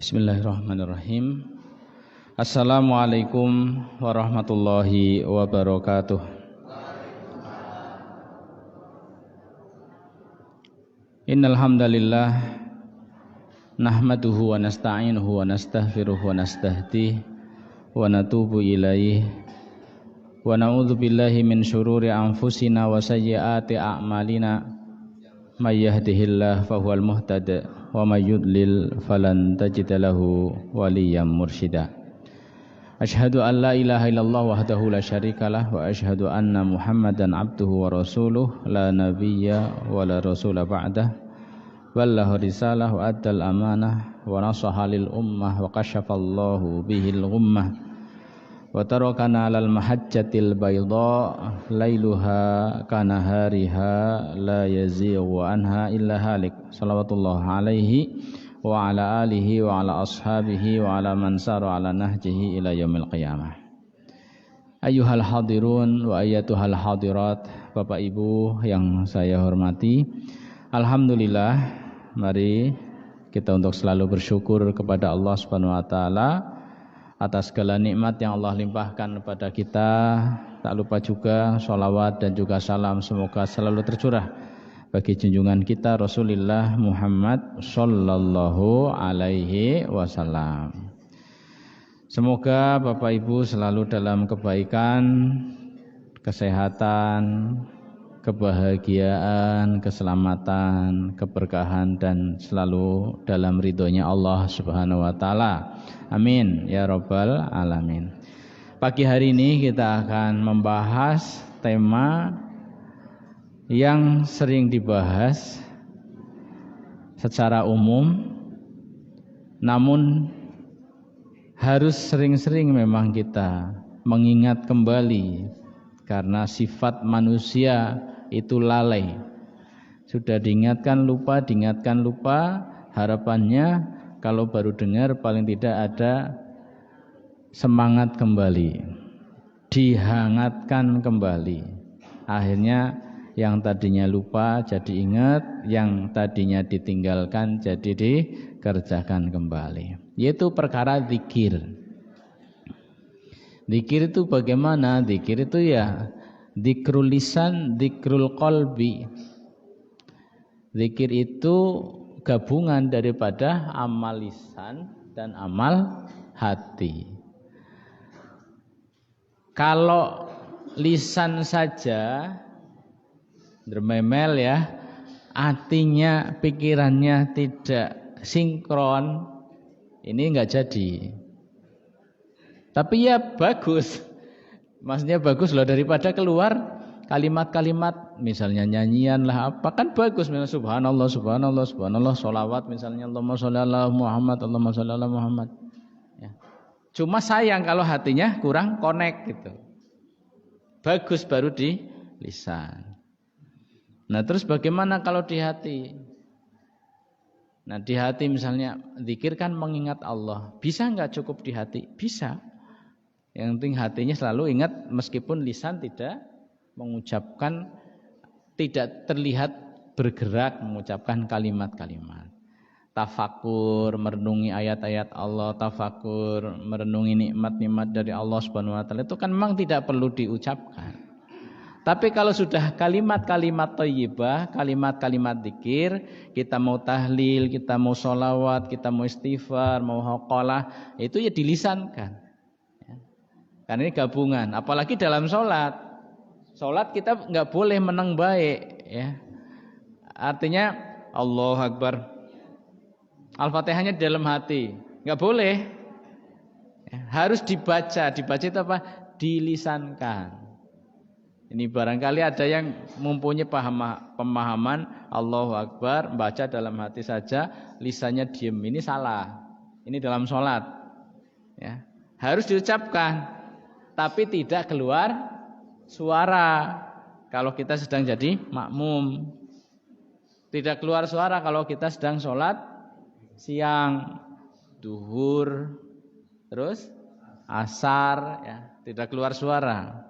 Bismillahirrahmanirrahim. Assalamualaikum warahmatullahi wabarakatuh. Innal hamdalillah nahmaduhu wa nasta'inuhu wa nastaghfiruhu wa nastahdihi wa natubu ilaihi wa na'udzu billahi min syururi anfusina wa sayyiati a'malina may yahdihillahu fahuwal muhtadi wa may yudlil falan tajida lahu waliyyan mursyida. Asyhadu an la ilaha illallah wahdahu la syarikalah wa asyhadu anna Muhammadan abduhu wa rasuluh la nabiyya wa la rasula ba'dah. Balagha risalah wa addal amanah wa nasaha lil ummah wa kasyafallahu bihil ghummah wa tarakana 'alal mahajjatil bayda lailuha kanahariha la yazighu anha illa halik. Shalawatullah alaihi wa ala alihi wa ala ashabihi wa ala man sara ala nahjihi ila yaumil qiyamah. Ayyuhal hadirun wa ayyatuhal hadirat, Bapak Ibu yang saya hormati, alhamdulillah, mari kita untuk selalu bersyukur kepada Allah Subhanahu wa taala atas segala nikmat yang Allah limpahkan kepada kita. Tak lupa juga sholawat dan juga salam semoga selalu tercurah bagi junjungan kita Rasulullah Muhammad sallallahu alaihi wasallam. Semoga Bapak Ibu selalu dalam kebaikan, kesehatan, kebahagiaan, keselamatan, keberkahan, dan selalu dalam ridhonya Allah Subhanahu wa taala. Amin ya rabbal alamin. Pagi hari ini kita akan membahas tema yang sering dibahas secara umum, namun harus sering-sering memang kita mengingat kembali, karena sifat manusia itu lalai. Sudah diingatkan lupa, harapannya kalau baru dengar paling tidak ada semangat kembali, dihangatkan kembali. Akhirnya yang tadinya lupa jadi ingat, yang tadinya ditinggalkan jadi dikerjakan kembali. Yaitu perkara zikir. Zikir itu bagaimana? Zikir itu ya zikrul lisan, zikrul qalbi. Zikir itu gabungan daripada amal lisan dan amal hati. Kalau lisan saja dermemel ya, hatinya, pikirannya tidak sinkron, ini enggak jadi. Tapi ya bagus, maksudnya bagus loh, daripada keluar kalimat-kalimat misalnya nyanyian lah apa, kan bagus, misalnya subhanallah, subhanallah, subhanallah, sholawat misalnya Allahumma sholli ala Muhammad, Allahumma sholli ala Muhammad ya. Cuma sayang kalau hatinya kurang connect gitu. Bagus baru di lisan. Nah terus bagaimana kalau di hati? Nah di hati misalnya zikir kan mengingat Allah, bisa nggak cukup di hati? Bisa. Yang penting hatinya selalu ingat, meskipun lisan tidak mengucapkan, tidak terlihat bergerak mengucapkan kalimat-kalimat. Tafakur, merenungi ayat-ayat Allah, tafakur, merenungi nikmat-nikmat dari Allah Subhanahu wa taala, itu kan memang tidak perlu diucapkan. Tapi kalau sudah kalimat-kalimat thayyibah, kalimat-kalimat zikir, kita mau tahlil, kita mau sholawat, kita mau istighfar, mau haqalah, itu ya dilisankan. Karena ini gabungan, apalagi dalam sholat. Sholat kita nggak boleh menang baik, ya. Artinya Allahu Akbar, Al-Fatihahnya di dalam hati, nggak boleh. Ya, harus dibaca. Dibaca itu apa? Dilisankan. Ini barangkali ada yang mempunyai pemahaman Allahu Akbar, baca dalam hati saja, lisannya diem. Ini salah. Ini dalam sholat. Ya, harus diucapkan, tapi tidak keluar suara kalau kita sedang jadi makmum. Tidak keluar suara kalau kita sedang sholat siang, duhur, terus asar, ya, tidak keluar suara.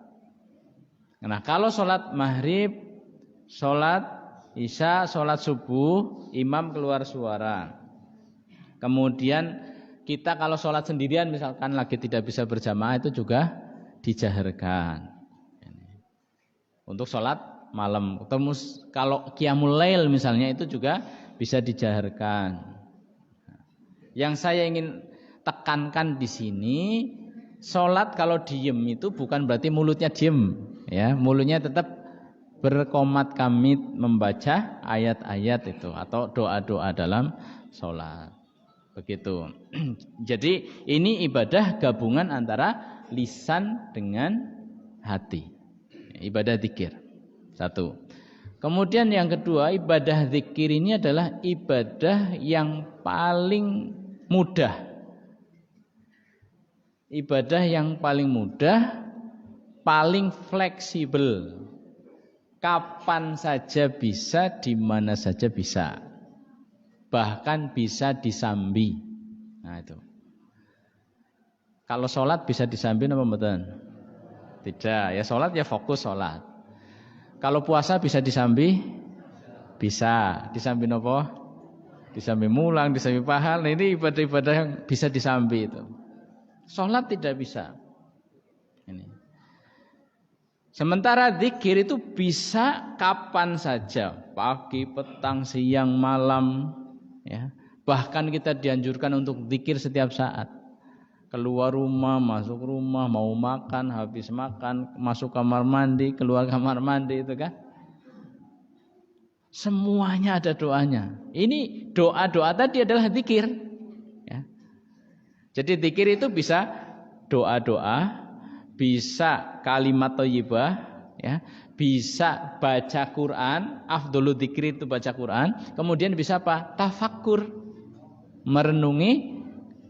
Nah kalau sholat maghrib, sholat isya, sholat subuh, imam keluar suara. Kemudian Kita kalau sholat sendirian misalkan lagi tidak bisa berjamaah itu juga dijaharkan. Untuk sholat malam. Terus kalau qiyamul lail misalnya itu juga bisa dijaharkan. Yang saya ingin tekankan di sini, sholat kalau diem itu bukan berarti mulutnya diem, ya, mulutnya tetap berkomat kamit membaca ayat-ayat itu atau doa-doa dalam sholat. Begitu. Jadi ini ibadah gabungan antara lisan dengan hati. Ibadah zikir. Satu. Kemudian yang kedua, ibadah zikir ini adalah ibadah yang paling mudah. Ibadah yang paling mudah, paling fleksibel. Kapan saja bisa, di mana saja bisa. Bahkan bisa disambi. Nah itu. Kalau sholat bisa disambi apa betul? Tidak. Ya sholat ya fokus sholat. Kalau puasa bisa disambi? Bisa. Disambi apa? Disambi mulang, disambi pahal. Nah, ini ibadah-ibadah yang bisa disambi itu. Sholat tidak bisa. Ini. Sementara zikir itu bisa kapan saja, pagi, petang, siang, malam, ya. Bahkan kita dianjurkan untuk zikir setiap saat. Keluar rumah, masuk rumah, mau makan, habis makan, masuk kamar mandi, keluar kamar mandi itu kan. Semuanya ada doanya. Ini doa-doa tadi adalah zikir. Ya. Jadi zikir itu bisa doa-doa, bisa kalimat thayyibah, ya, bisa baca Quran, afdhalul dzikri itu baca Quran, kemudian bisa apa? Tafakkur, merenungi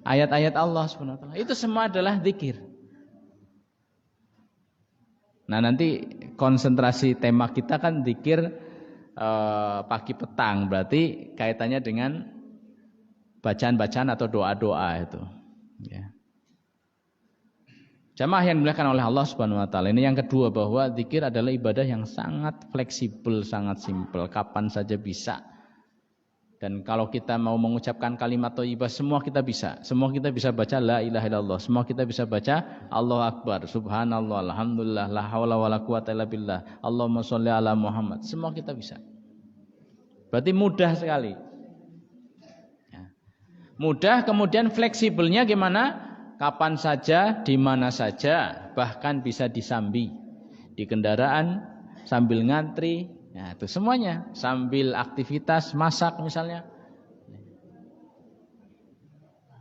ayat-ayat Allah Subhanahu wa taala. Itu semua adalah zikir. Nah, nanti konsentrasi tema kita kan zikir pagi petang, berarti kaitannya dengan bacaan-bacaan atau doa-doa itu, ya. Jamaah yang dimuliakan oleh Allah Subhanahu wa taala. Ini yang kedua, bahwa zikir adalah ibadah yang sangat fleksibel, sangat simpel, kapan saja bisa. Dan kalau kita mau mengucapkan kalimat thayyibah, semua kita bisa. Semua kita bisa baca la ilaha illallah. Semua kita bisa baca Allahu akbar, subhanallah, alhamdulillah, la haula wala quwata illa billah, Allahumma sholli ala Muhammad. Semua kita bisa. Berarti mudah sekali. Ya. Mudah, kemudian fleksibelnya gimana? Kapan saja, di mana saja, bahkan bisa disambi. Di kendaraan, sambil ngantri, ya itu semuanya. Sambil aktivitas, masak misalnya.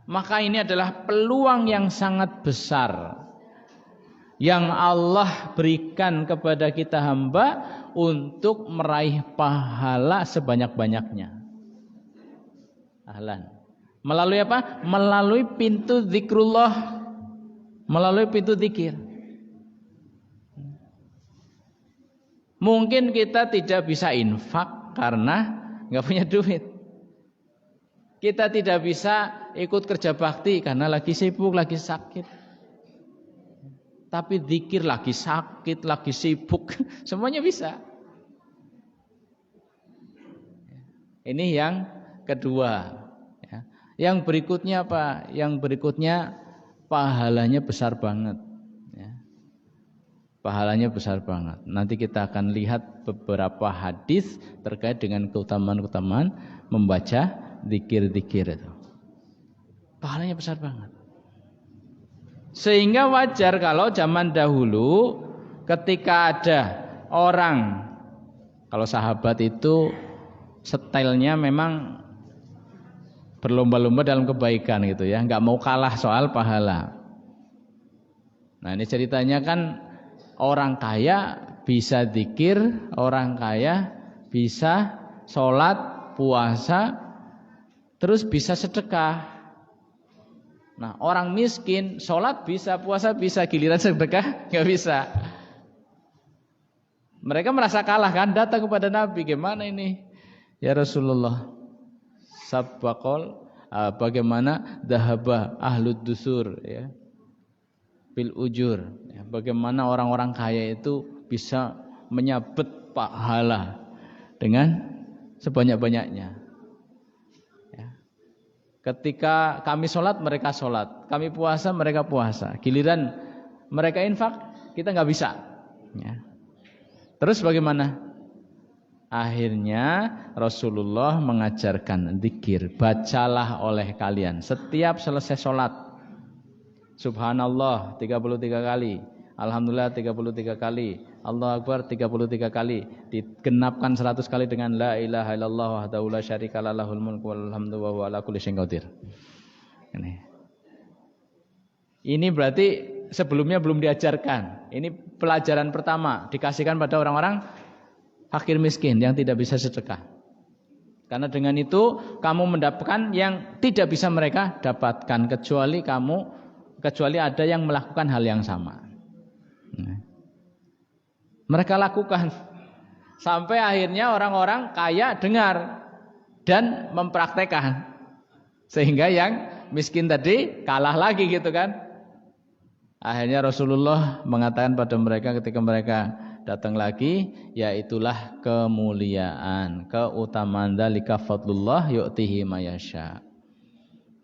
Maka ini adalah peluang yang sangat besar yang Allah berikan kepada kita hamba untuk meraih pahala sebanyak-banyaknya. Ahlan. Melalui apa? Melalui pintu zikrullah, melalui pintu zikir. Mungkin kita tidak bisa infak karena nggak punya duit. Kita tidak bisa ikut kerja bakti karena lagi sibuk, lagi sakit. Tapi zikir lagi sakit, lagi sibuk, semuanya bisa. Ini yang kedua. Yang berikutnya apa? Yang berikutnya pahalanya besar banget. Ya. Pahalanya besar banget. Nanti kita akan lihat beberapa hadis terkait dengan keutamaan-keutamaan membaca zikir-zikir itu. Pahalanya besar banget. Sehingga wajar kalau zaman dahulu ketika ada orang, kalau sahabat itu stylenya memang berlomba-lomba dalam kebaikan gitu ya, nggak mau kalah soal pahala. Nah ini ceritanya kan orang kaya bisa zikir, orang kaya bisa sholat, puasa, terus bisa sedekah. Nah orang miskin sholat bisa, puasa bisa, giliran sedekah nggak bisa. Mereka merasa kalah kan, datang kepada Nabi, gimana ini ya Rasulullah? Sabaqol, bagaimana dhahaba ahlud dusur, ya, bil ujur, ya, bagaimana orang-orang kaya itu bisa menyabet pahala dengan sebanyak-banyaknya, ya. Ketika kami sholat, mereka sholat. Kami puasa, mereka puasa. Giliran mereka infak, kita nggak bisa. Ya. Terus bagaimana? Akhirnya Rasulullah mengajarkan zikir. Bacalah oleh kalian setiap selesai sholat. Subhanallah 33 kali. Alhamdulillah 33 kali. Allahu Akbar 33 kali. Digenapkan 100 kali dengan la ilaha illallah wahdahu la syarika lahul mulku wal hamdu wa huwa ala kulli syai'in qadir. Ini berarti sebelumnya belum diajarkan. Ini pelajaran pertama dikasihkan pada orang-orang fakir miskin yang tidak bisa sedekah. Karena dengan itu kamu mendapatkan yang tidak bisa mereka dapatkan kecuali ada yang melakukan hal yang sama. Mereka lakukan sampai akhirnya orang-orang kaya dengar dan mempraktekkan, sehingga yang miskin tadi kalah lagi gitu kan. Akhirnya Rasulullah mengatakan pada mereka ketika mereka datang lagi, yaitulah kemuliaan, keutamaan, dzalika fadlullah yu'tihi mayasya.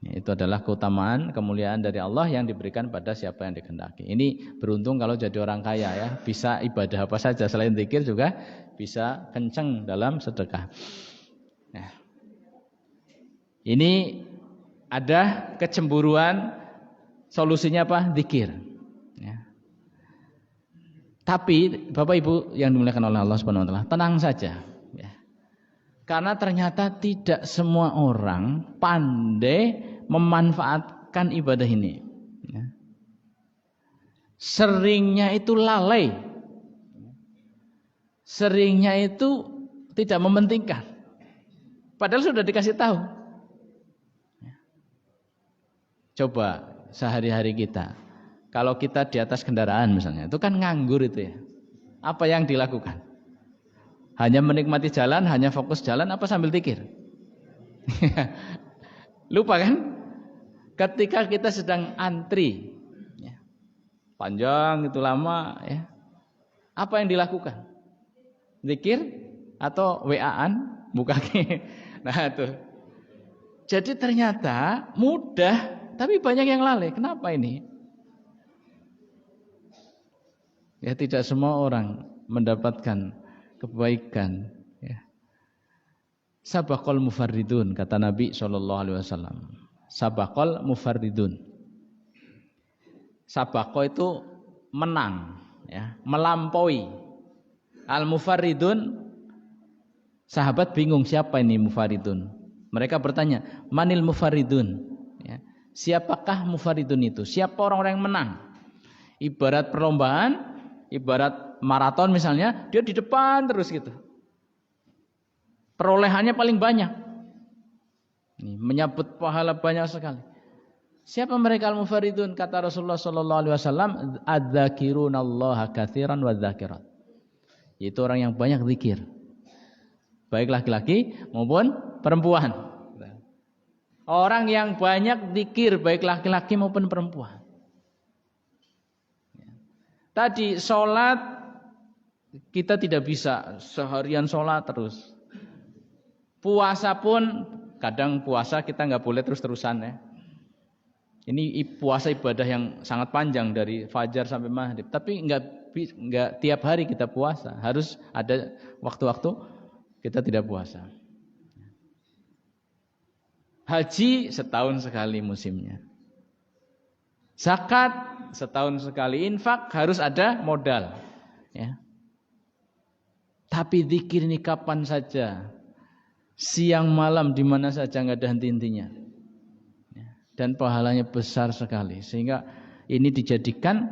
Itu adalah keutamaan, kemuliaan dari Allah yang diberikan pada siapa yang dikehendaki. Ini beruntung kalau jadi orang kaya ya, bisa ibadah apa saja selain zikir juga bisa kenceng dalam sedekah. Nah, ini ada kecemburuan, solusinya apa? Zikir. Ya. Tapi Bapak Ibu yang dimuliakan oleh Allah Subhanahu wa taala, tenang saja ya. Karena ternyata tidak semua orang pandai memanfaatkan ibadah ini ya. Seringnya itu lalai, seringnya itu tidak mementingkan, padahal sudah dikasih tahu. Coba sehari-hari kita, kalau kita di atas kendaraan misalnya, itu kan nganggur itu ya, apa yang dilakukan? Hanya menikmati jalan, hanya fokus jalan, apa sambil zikir? Lupa kan? Ketika kita sedang antri ya, panjang itu lama ya, apa yang dilakukan? Zikir atau WA-an? Buka. Nah itu. Jadi ternyata mudah, tapi banyak yang lalai. Kenapa ini? Ya tidak semua orang mendapatkan kebaikan ya. Sabaqal mufarridun, kata Nabi SAW. Sabaqal mufarridun. Sabaqo itu menang ya, melampaui. Al mufarridun, sahabat bingung siapa ini mufarridun. Mereka bertanya, manil mufarridun ya. Siapakah mufarridun itu? Siapa orang-orang yang menang? Ibarat perlombaan, ibarat maraton misalnya, dia di depan terus gitu. Perolehannya paling banyak. Ini menyabut pahala banyak sekali. Siapa mereka al-mufarridun? Kata Rasulullah sallallahu alaihi wasallam, adz-dzakirunallaha katsiran wadz-dzakirat. Itu orang yang banyak zikir. Baik laki-laki maupun perempuan. Orang yang banyak zikir baik laki-laki maupun perempuan. Tadi sholat kita tidak bisa seharian sholat terus. Puasa pun kadang puasa kita nggak boleh terus-terusan ya. Ini puasa ibadah yang sangat panjang dari fajar sampai maghrib. Tapi nggak tiap hari kita puasa. Harus ada waktu-waktu kita tidak puasa. Haji setahun sekali musimnya. Zakat setahun sekali. Infak harus ada modal. Ya. Tapi zikir ini kapan saja, siang malam di mana saja, nggak ada henti-hentinya. Ya. Dan pahalanya besar sekali. Sehingga ini dijadikan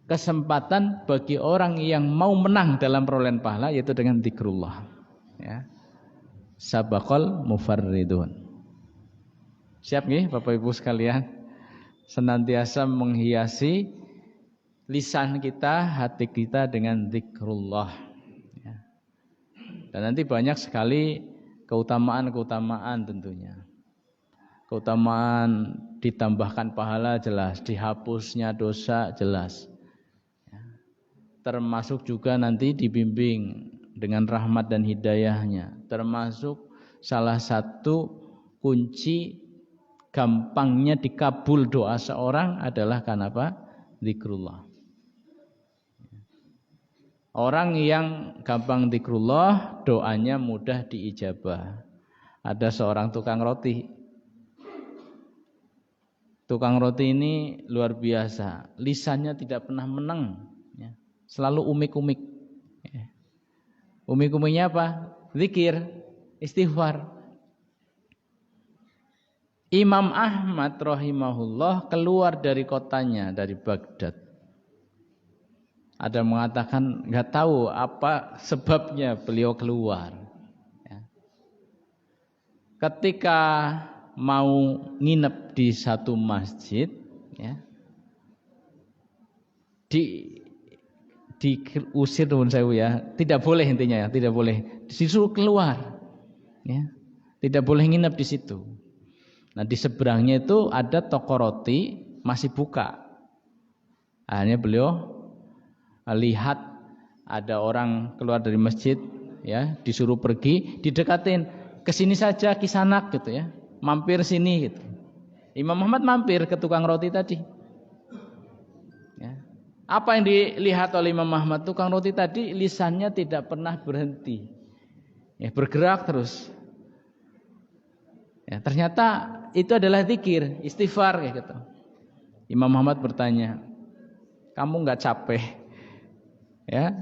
kesempatan bagi orang yang mau menang dalam perolehan pahala, yaitu dengan zikrullah. Ya. Sabaqal mufarridun. Siap nggih Bapak Ibu sekalian? Senantiasa menghiasi lisan kita, hati kita dengan zikrullah. Ya. Dan nanti banyak sekali keutamaan-keutamaan tentunya. Keutamaan ditambahkan pahala jelas, dihapusnya dosa jelas. Ya. Termasuk juga nanti dibimbing dengan rahmat dan hidayahnya. Termasuk salah satu kunci gampangnya dikabul doa seorang adalah karena apa? Zikrullah. Orang yang gampang zikrullah, doanya mudah diijabah. Ada seorang tukang roti. Tukang roti ini luar biasa, lisannya tidak pernah menang, ya. Selalu umik-umik. Ya. Umik-umiknya apa? Zikir, istighfar. Imam Ahmad rahimahullah keluar dari kotanya, dari Baghdad. Ada mengatakan nggak tahu apa sebabnya beliau keluar. Ya. Ketika mau nginep di satu masjid, ya, diusir teman saya, ya, tidak boleh intinya, ya, tidak boleh, disuruh keluar, ya, tidak boleh nginep di situ. Nah di seberangnya itu ada toko roti masih buka. Akhirnya beliau lihat ada orang keluar dari masjid, ya, disuruh pergi, didekatin, kesini saja Kisanak gitu, ya, mampir sini gitu. Imam Muhammad mampir ke tukang roti tadi. Ya. Apa yang dilihat oleh Imam Muhammad? Tukang roti tadi lisannya tidak pernah berhenti, ya, bergerak terus. Ya, ternyata itu adalah zikir, istighfar kayak gitu. Imam Muhammad bertanya, kamu nggak capek? Ya,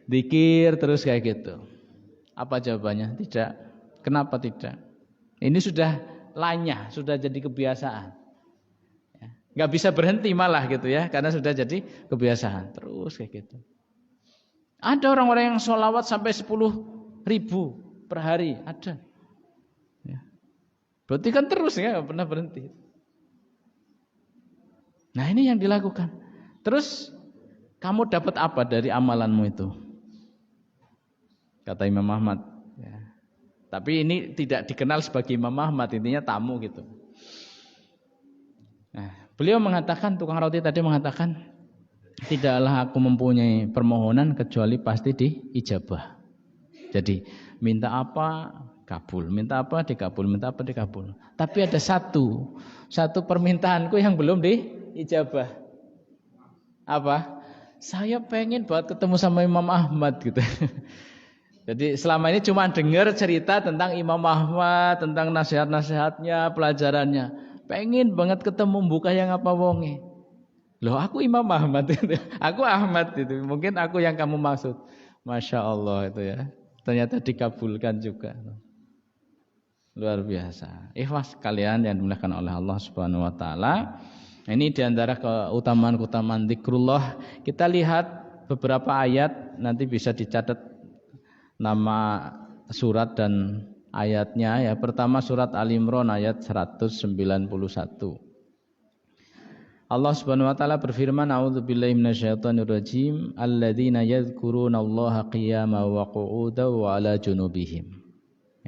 zikir terus kayak gitu. Apa jawabannya? Tidak. Kenapa tidak? Ini sudah lanyah, sudah jadi kebiasaan. Ya, nggak bisa berhenti malah gitu, ya, karena sudah jadi kebiasaan. Terus kayak gitu. Ada orang-orang yang sholawat sampai 10.000 per hari, ada. Ya. Berarti kan terus, ya, nggak pernah berhenti. Nah ini yang dilakukan. Terus kamu dapat apa dari amalanmu itu? Kata Imam Ahmad. Ya. Tapi ini tidak dikenal sebagai Imam Ahmad, intinya tamu gitu. Nah, beliau mengatakan, tukang roti tadi mengatakan, tidaklah aku mempunyai permohonan kecuali pasti diijabah. Jadi minta apa kabul, minta apa dikabul, minta apa dikabul. Tapi ada satu permintaanku yang belum diijabah. Apa? Saya pengen banget ketemu sama Imam Ahmad gitu. Jadi selama ini cuma dengar cerita tentang Imam Ahmad, tentang nasihat-nasihatnya, pelajarannya. Pengen banget ketemu, buka yang apa wonge. Loh aku Imam Ahmad itu. Aku Ahmad itu. Mungkin aku yang kamu maksud. Masya Allah itu, ya. Ternyata dikabulkan juga. Luar biasa. Ikhlas kalian yang dimuliakan oleh Allah Subhanahu wa taala. Ini diantara keutamaan-keutamaan zikrullah. Kita lihat beberapa ayat, nanti bisa dicatat nama surat dan ayatnya, ya. Pertama surat Al-Imran ayat 191. Allah Subhanahu wa taala berfirman, a'udzubillahi minasyaitonir rajim, alladzina yadhkurunallaha qiyaman wa qu'udan wa 'ala junubihim.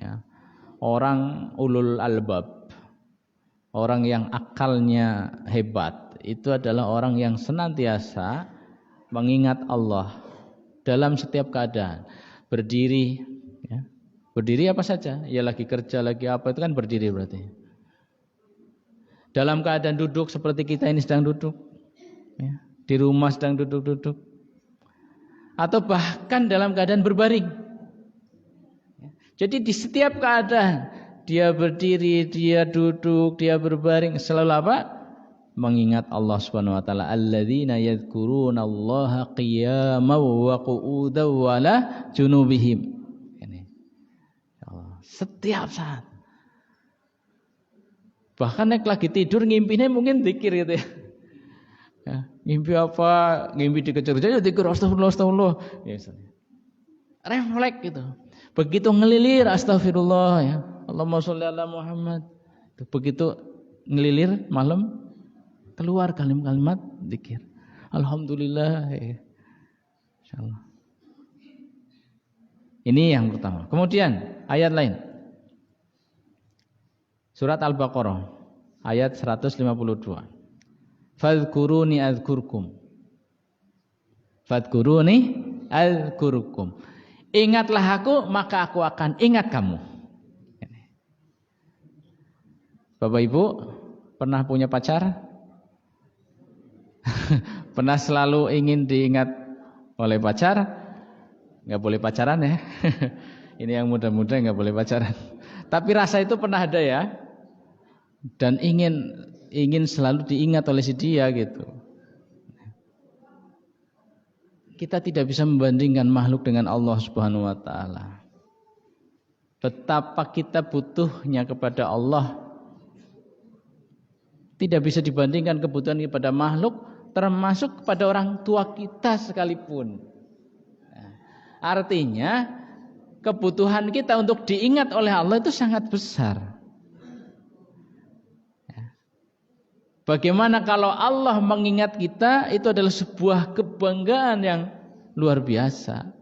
Ya. Orang ulul albab, orang yang akalnya hebat, itu adalah orang yang senantiasa mengingat Allah dalam setiap keadaan. Berdiri, ya. Berdiri apa saja, ya lagi kerja, lagi apa, itu kan berdiri berarti. Dalam keadaan duduk seperti kita ini sedang duduk, ya. Di rumah sedang duduk-duduk, atau bahkan dalam keadaan berbaring. Jadi di setiap keadaan, dia berdiri, dia duduk, dia berbaring, selalu apa? Mengingat Allah Subhanahu wa taala. Alladzina yadhkurunallaha qiyaman wa qu'udan wa 'ala junubihim. Ini. Allah, setiap saat. Bahkan nek lagi tidur ngimpinya mungkin zikir gitu, ya. Ya, ngimpi apa? Ngimpi dikejar-kejar, ya zikir astagfirullah, astagfirullah. Ya, refleks gitu. Begitu ngelilir astagfirullah, ya. Allahumma sholli ala Muhammad. Begitu ngelilir malam, keluar kalimat-kalimat zikir. Alhamdulillah, ya. Insyaallah. Ini yang pertama. Kemudian ayat lain. Surat Al-Baqarah ayat 152. Fadhkuruni adzkurkum. Fadhkuruni adzkurkum. Ingatlah aku, maka aku akan ingat kamu. Bapak Ibu pernah punya pacar? Pernah selalu ingin diingat oleh pacar? Nggak boleh pacaran ya. Ini yang muda-muda nggak boleh pacaran. Tapi rasa itu pernah ada ya. Dan ingin selalu diingat oleh si dia gitu. Kita tidak bisa membandingkan makhluk dengan Allah Subhanahu wa taala. Betapa kita butuhnya kepada Allah. Tidak bisa dibandingkan kebutuhan kepada makhluk, termasuk kepada orang tua kita sekalipun. Artinya kebutuhan kita untuk diingat oleh Allah itu sangat besar. Bagaimana kalau Allah mengingat kita, itu adalah sebuah kebanggaan yang luar biasa.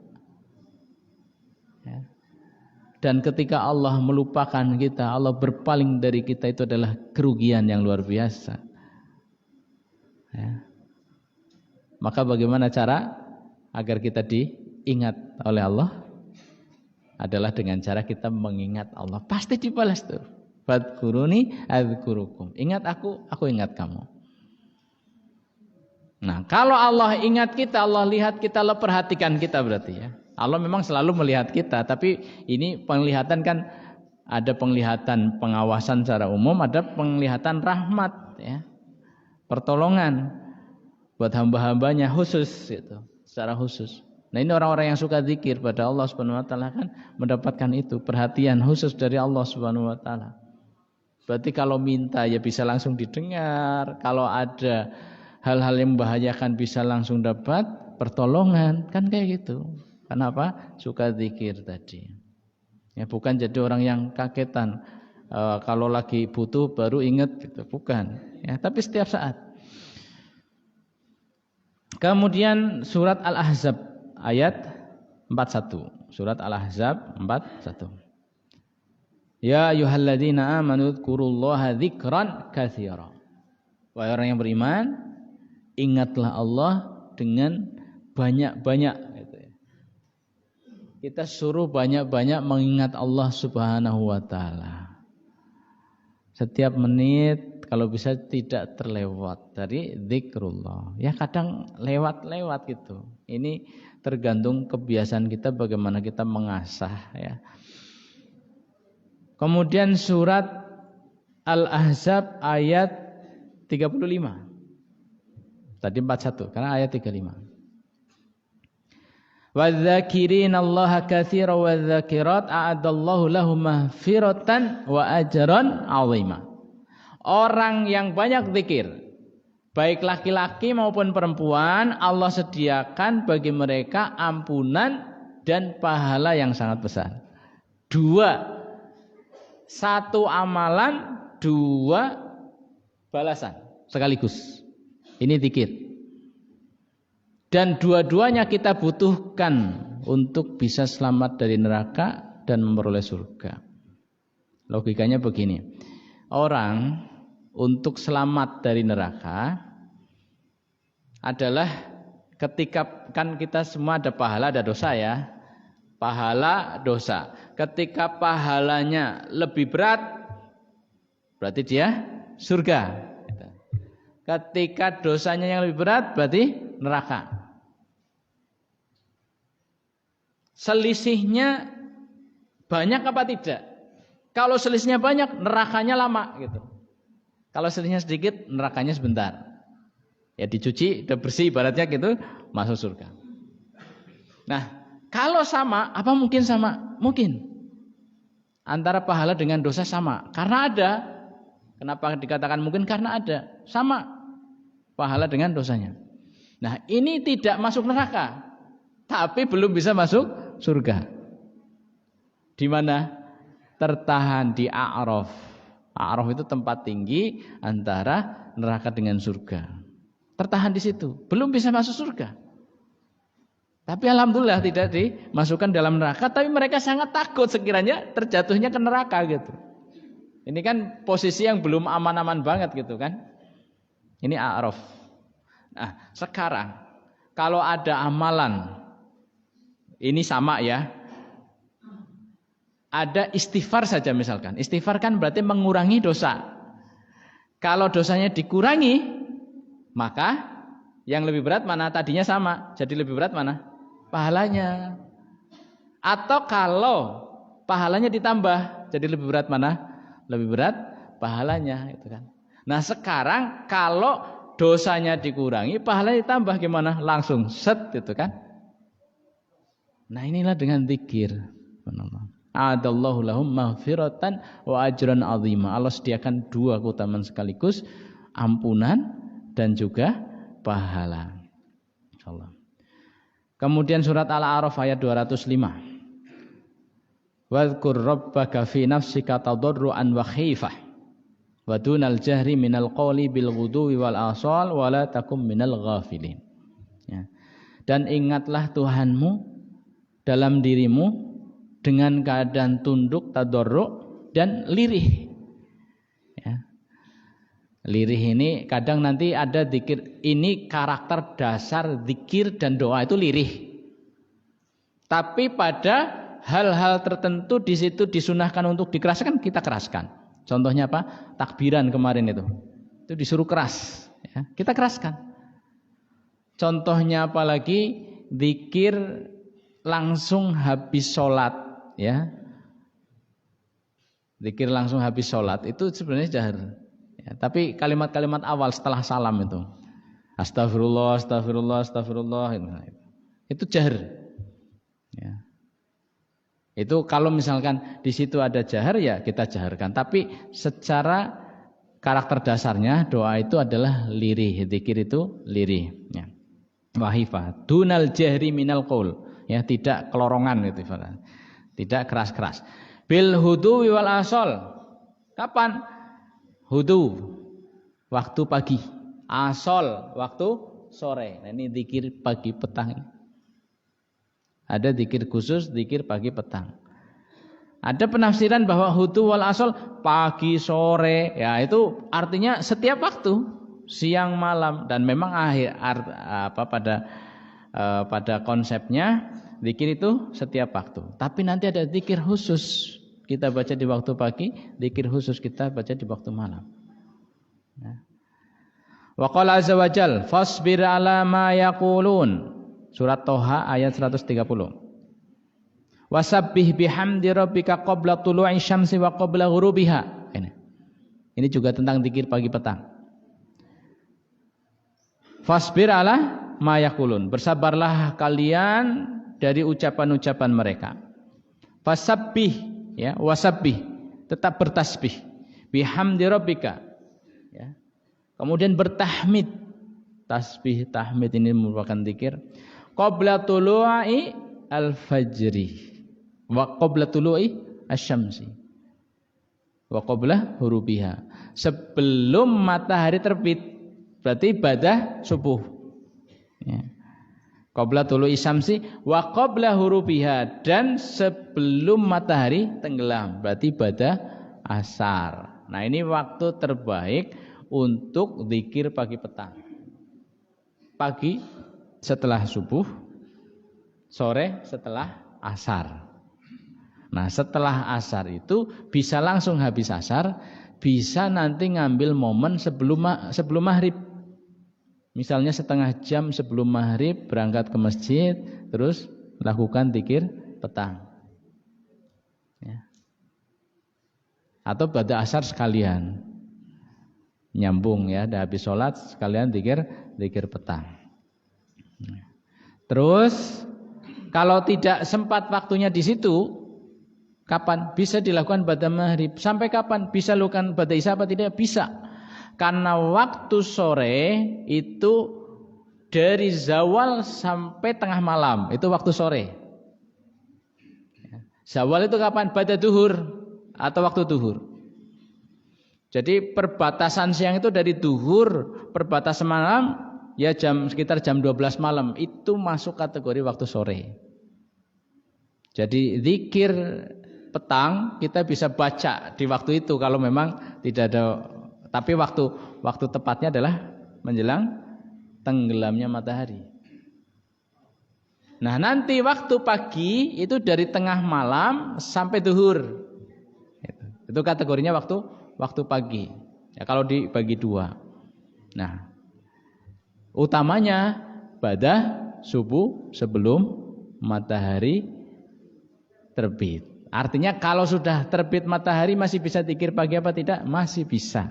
Dan ketika Allah melupakan kita, Allah berpaling dari kita, itu adalah kerugian yang luar biasa. Maka bagaimana cara agar kita diingat oleh Allah? Adalah dengan cara kita mengingat Allah. Pasti dibalas tuh. Fadkuruni adzkurukum. Ingat aku ingat kamu. Nah, kalau Allah ingat kita, Allah lihat kita, Allah perhatikan kita berarti ya. Allah memang selalu melihat kita, tapi ini penglihatan kan ada penglihatan pengawasan secara umum, ada penglihatan rahmat ya. Pertolongan buat hamba-hambanya khusus gitu, secara khusus. Nah, ini orang-orang yang suka zikir pada Allah Subhanahu wa taala kan mendapatkan itu, perhatian khusus dari Allah Subhanahu wa taala. Berarti kalau minta ya bisa langsung didengar, kalau ada hal-hal yang membahayakan bisa langsung dapat pertolongan, kan kayak gitu. Kenapa? Suka zikir tadi. Ya bukan jadi orang yang kagetan. Kalau lagi butuh baru ingat gitu, bukan. Ya, tapi setiap saat. Kemudian surat Al-Ahzab ayat 41. Surat Al-Ahzab 41. Ya ayyuhalladzina amanu dzkurullaha dzikran katsira. Wahai orang yang beriman, ingatlah Allah dengan banyak-banyak gitu ya. Kita suruh banyak-banyak mengingat Allah Subhanahu wa taala. Setiap menit kalau bisa tidak terlewat dari zikrullah. Ya kadang lewat-lewat gitu. Ini tergantung kebiasaan kita bagaimana kita mengasah ya. Kemudian surat Al-Ahzab ayat 35. Tadi 41 karena ayat 35. Wadz-dzakirinallaha katsiran wadz-dzakirat a'adallahu lahum maghfiratan wa ajran 'azima. Orang yang banyak zikir, baik laki-laki maupun perempuan, Allah sediakan bagi mereka ampunan dan pahala yang sangat besar. Dua, satu amalan, dua balasan sekaligus. Ini zikir. Dan dua-duanya kita butuhkan untuk bisa selamat dari neraka dan memperoleh surga. Logikanya begini. Orang untuk selamat dari neraka adalah ketika kan kita semua ada pahala ada dosa ya. Pahala dosa. Ketika pahalanya lebih berat berarti dia surga. Ketika dosanya yang lebih berat berarti neraka. Selisihnya banyak apa tidak? Kalau selisihnya banyak, nerakanya lama gitu. Kalau selisihnya sedikit, nerakanya sebentar. Ya dicuci, udah bersih ibaratnya gitu, masuk surga. Nah, kalau sama, apa mungkin sama? Mungkin. Antara pahala dengan dosa sama. Karena ada. Kenapa dikatakan mungkin? Karena ada. Sama pahala dengan dosanya. Nah, ini tidak masuk neraka. Tapi belum bisa masuk surga. Di mana? Tertahan di A'raf. A'raf itu tempat tinggi antara neraka dengan surga. Tertahan di situ, belum bisa masuk surga. Tapi alhamdulillah tidak dimasukkan dalam neraka, tapi mereka sangat takut sekiranya terjatuhnya ke neraka gitu. Ini kan posisi yang belum aman-aman banget gitu kan. Ini A'raf. Nah, sekarang kalau ada amalan ini sama ya. Ada istighfar saja misalkan. Istighfar kan berarti mengurangi dosa. Kalau dosanya dikurangi, maka yang lebih berat mana? Tadinya sama, jadi lebih berat mana? Pahalanya. Atau kalau pahalanya ditambah, jadi lebih berat mana? Lebih berat pahalanya, itu kan. Nah, sekarang kalau dosanya dikurangi, pahalanya ditambah gimana? Langsung set, itu kan. Nah, inilah dengan zikir. Adallahu lahum maghfiratan wa ajran azima. Allah sediakan dua keutamaan sekaligus, ampunan dan juga pahala. Insyaallah. Kemudian surat Al-A'raf ayat 205. Wadhkur rabbaka fi nafsika tadarruan wa khifah wa dunal jahri minal qawli bil ghuduwi wal asal wa la takum minal ghafilin. Ya. Dan ingatlah Tuhanmu dalam dirimu dengan keadaan tunduk, tadarru' dan lirih. Ya. Lirih ini kadang nanti ada zikir, ini karakter dasar zikir dan doa itu lirih. Tapi pada hal-hal tertentu di situ disunahkan untuk dikeraskan, kita keraskan. Contohnya apa? Takbiran kemarin itu disuruh keras. Ya. Kita keraskan. Contohnya apalagi zikir langsung habis sholat. Ya, zikir langsung habis sholat itu sebenarnya jahar. Ya, tapi kalimat-kalimat awal setelah salam itu, astagfirullah, astagfirullah, astagfirullah, itu jahar. Ya. Itu kalau misalkan di situ ada jahar ya kita jaharkan. Tapi secara karakter dasarnya doa itu adalah lirih, zikir itu lirih. Ya. Wahifah, dunal jahri minal qaul, ya tidak kelorongan gitu. Tidak keras-keras. Bil hudu wal asal. Kapan? Hudu waktu pagi, asal waktu sore. Nah, ini zikir pagi petang. Ada zikir khusus, zikir pagi petang. Ada penafsiran bahwa hudu wal asal pagi sore, ya itu artinya setiap waktu, siang malam, dan memang pada konsepnya zikir itu setiap waktu. Tapi nanti ada zikir khusus kita baca di waktu pagi, zikir khusus kita baca di waktu malam. Wa qala azza wa jal fasbir ala ma yaqulun. Surat Toha ayat 130. Wasabbih bihamdi rabbika qabla tulu'i syamsi wa qabla ghurubiha. Ini juga tentang zikir pagi petang. Fasbir ala ma yaqulun. Bersabarlah kalian dari ucapan-ucapan mereka. Fasabbih, ya, wasabbih, tetap bertasbih. Bihamdi rabbika, ya. Kemudian bertahmid. Tasbih, tahmid ini merupakan zikir. Qabla tulu'i al-fajri wa qabla tulu'i asy-syamsi wa qabla hurubiha. Sebelum matahari terbit, berarti ibadah subuh. Ya. Qabla tulu'i syamsi wa qabla hurubiha, dan sebelum matahari tenggelam, berarti ibadah asar. Nah, ini waktu terbaik untuk zikir pagi petang. Pagi setelah subuh, sore setelah asar. Nah, setelah asar itu bisa langsung habis asar, bisa nanti ngambil momen sebelum maghrib. Misalnya setengah jam sebelum maghrib berangkat ke masjid, terus lakukan zikir petang. Ya. Atau pada asar sekalian, nyambung ya, dah habis sholat sekalian zikir petang. Terus kalau tidak sempat waktunya di situ, kapan? Bisa dilakukan pada maghrib. Sampai kapan? Bisa lakukan pada isya apa tidak? Bisa. Karena waktu sore itu dari zawal sampai tengah malam, itu waktu sore. Zawal itu kapan? Pada duhur atau waktu duhur. Jadi perbatasan siang itu dari duhur, perbatasan malam ya sekitar jam 12 malam, itu masuk kategori waktu sore. Jadi zikir petang kita bisa baca di waktu itu kalau memang tidak ada. Tapi waktu tepatnya adalah menjelang tenggelamnya matahari. Nah, nanti waktu pagi itu dari tengah malam sampai duhur. Itu kategorinya waktu pagi. Ya, kalau dibagi dua. Nah, utamanya pada subuh sebelum matahari terbit. Artinya kalau sudah terbit matahari masih bisa zikir pagi apa tidak? Masih bisa.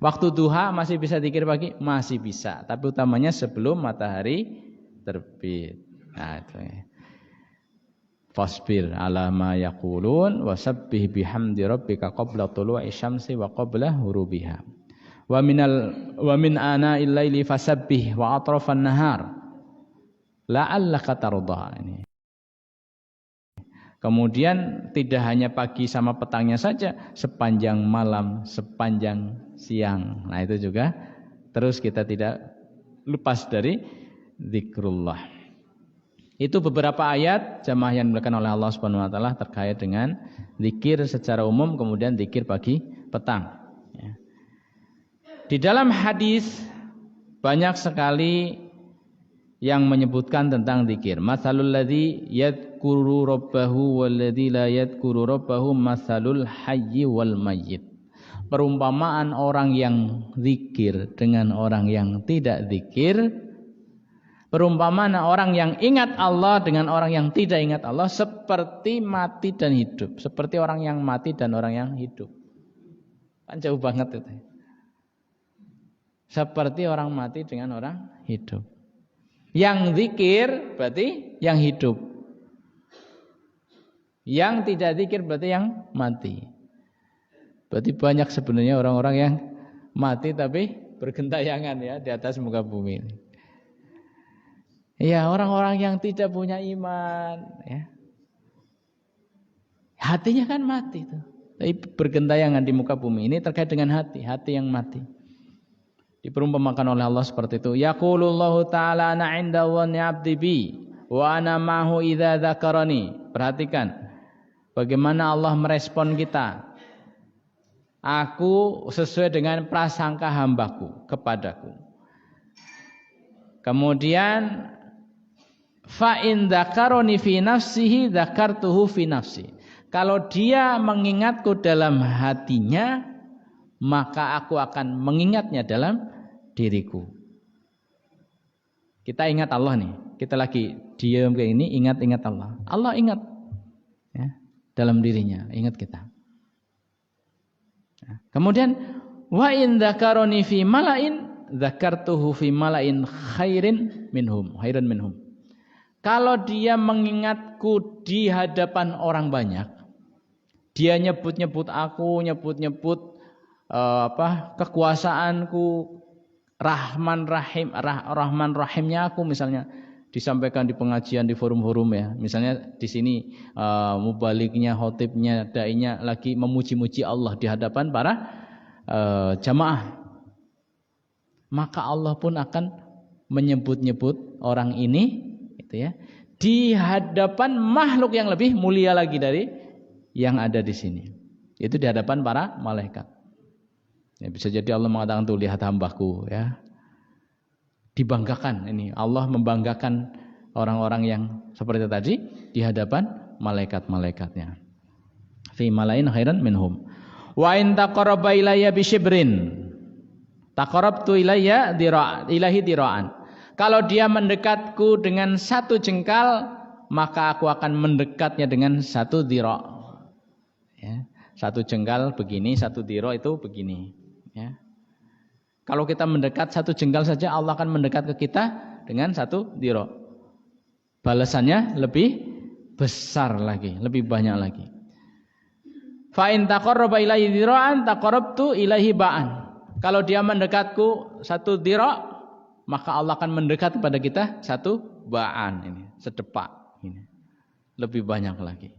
Waktu duha masih bisa zikir pagi? Masih bisa. Tapi utamanya sebelum matahari terbit. Nah, itu ya. Fasbir ala ma yaqulun wasabbih bihamdi rabbika qabla tulu'i syamsi wa qabla hurubiha. Wa min ana'il laili fasabbih wa atrafan nahar la'allaka tarda. Ini. Kemudian tidak hanya pagi sama petangnya saja, sepanjang malam, sepanjang siang. Nah, itu juga terus kita tidak lepas dari zikrullah. Itu beberapa ayat jamaah yang dimuliakan oleh Allah Subhanahu wa taala terkait dengan zikir secara umum, kemudian zikir pagi petang. Ya. Di dalam hadis banyak sekali yang menyebutkan tentang zikir. Matsalul ladzi yadhkuru rabbahu wal ladzi la yadhkuru rabbahu matsalul hayyi wal mayyit. Perumpamaan orang yang zikir dengan orang yang tidak zikir, perumpamaan orang yang ingat Allah dengan orang yang tidak ingat Allah seperti mati dan hidup, seperti orang yang mati dan orang yang hidup. Kan jauh banget itu. Seperti orang mati dengan orang hidup. Yang zikir berarti yang hidup. Yang tidak zikir berarti yang mati. Berarti banyak sebenarnya orang-orang yang mati tapi bergentayangan ya di atas muka bumi. Ya, orang-orang yang tidak punya iman ya. Hatinya kan mati tuh. Tapi bergentayangan di muka bumi. Ini terkait dengan hati yang mati. Diperumpamakan oleh Allah seperti itu. Yaqulullahu ta'ala ana 'inda dhanni 'abdi bi wa ana ma'hu idza dzakarani. Perhatikan bagaimana Allah merespon kita. Aku sesuai dengan prasangka hambaku kepadaku. Kemudian fa in dzakarani fi nafsihi dzakartuhu fi nafsi. Kalau dia mengingatku dalam hatinya, maka aku akan mengingatnya dalam diriku. Kita ingat Allah nih. Kita lagi diam kayak ini, ingat Allah. Allah ingat ya, dalam dirinya, ingat kita. Kemudian wa in dzakarani fi mala'in dzakartuhu fi mala'in khairin minhum. Kalau dia mengingatku di hadapan orang banyak, dia nyebut-nyebut aku, nyebut-nyebut kekuasaanku, Rahman Rahimnya aku, misalnya disampaikan di pengajian di forum-forum ya. Misalnya di sini mubaliknya, khotibnya, dai-nya lagi memuji-muji Allah di hadapan para jamaah. Maka Allah pun akan menyebut-nyebut orang ini gitu ya, di hadapan makhluk yang lebih mulia lagi dari yang ada di sini. Itu di hadapan para malaikat. Ya, bisa jadi Allah mengatakan tuh lihat hambaku ya. Dibanggakan ini. Allah membanggakan orang-orang yang seperti tadi di hadapan malaikat-malaikatnya. Fi malain khairan minhum. Wa in taqarraba ilayya bi shibrin taqarrabtu ilayya ilahi dira'an. Kalau dia mendekatku dengan satu jengkal, maka aku akan mendekatnya dengan satu dira'. Ya. Satu jengkal begini, satu dira' itu begini. Ya. Kalau kita mendekat satu jengkal saja, Allah akan mendekat ke kita dengan satu dira. Balasannya lebih besar lagi, lebih banyak lagi. Fa in taqarraba ilaihi dira'an taqarrabtu ilaihi ba'an. Kalau dia mendekatku satu dira, maka Allah akan mendekat kepada kita satu ba'an, ini sedepak ini. Lebih banyak lagi.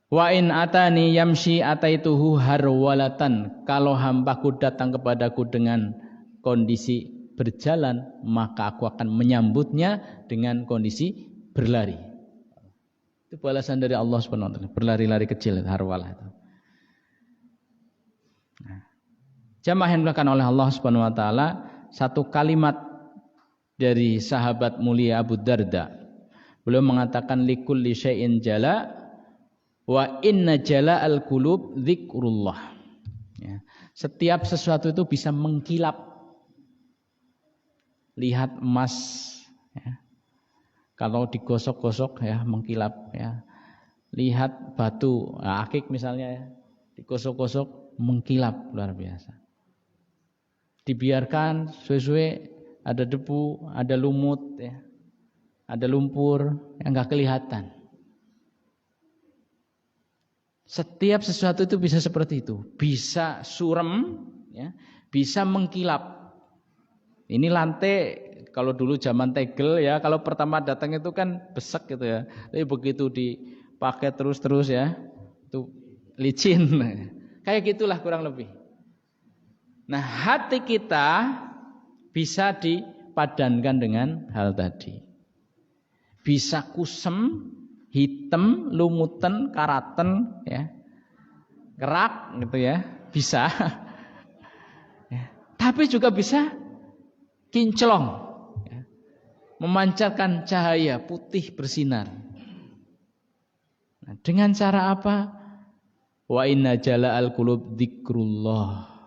Wa in atani yamshi ataituhu harwalatan. Kalau hambaku datang kepadaku dengan kondisi berjalan, maka aku akan menyambutnya dengan kondisi berlari. Itu balasan dari Allah Subhanahu wa taala. Berlari-lari kecil harwalah itu. Nah, jamaah yang dimuliakan oleh Allah Subhanahu wa taala, satu kalimat dari sahabat mulia Abu Darda. Beliau mengatakan likulli syai'in jala Wa inna jala'al qulub dzikrullah. Ya. Setiap sesuatu itu bisa mengkilap. Lihat emas, ya. Kalau digosok-gosok ya mengkilap ya. Lihat batu, akik misalnya ya, digosok-gosok mengkilap luar biasa. Dibiarkan suwe-suwe ada debu, ada lumut ya. Ada lumpur yang enggak kelihatan. Setiap sesuatu itu bisa seperti itu, bisa surem, ya, bisa mengkilap. Ini lantai kalau dulu zaman tegel ya, kalau pertama datang itu kan besek gitu ya. Tapi begitu dipakai terus-terus ya, itu licin. Kayak gitulah kurang lebih. Nah, hati kita bisa dipadankan dengan hal tadi. Bisa kusem, hitam, lumutan, karaten, ya, kerak, gitu ya, bisa. Ya. Tapi juga bisa kinclong, ya, memancarkan cahaya putih bersinar. Nah, dengan cara apa? Wa inna jala'al qulub dzikrullah.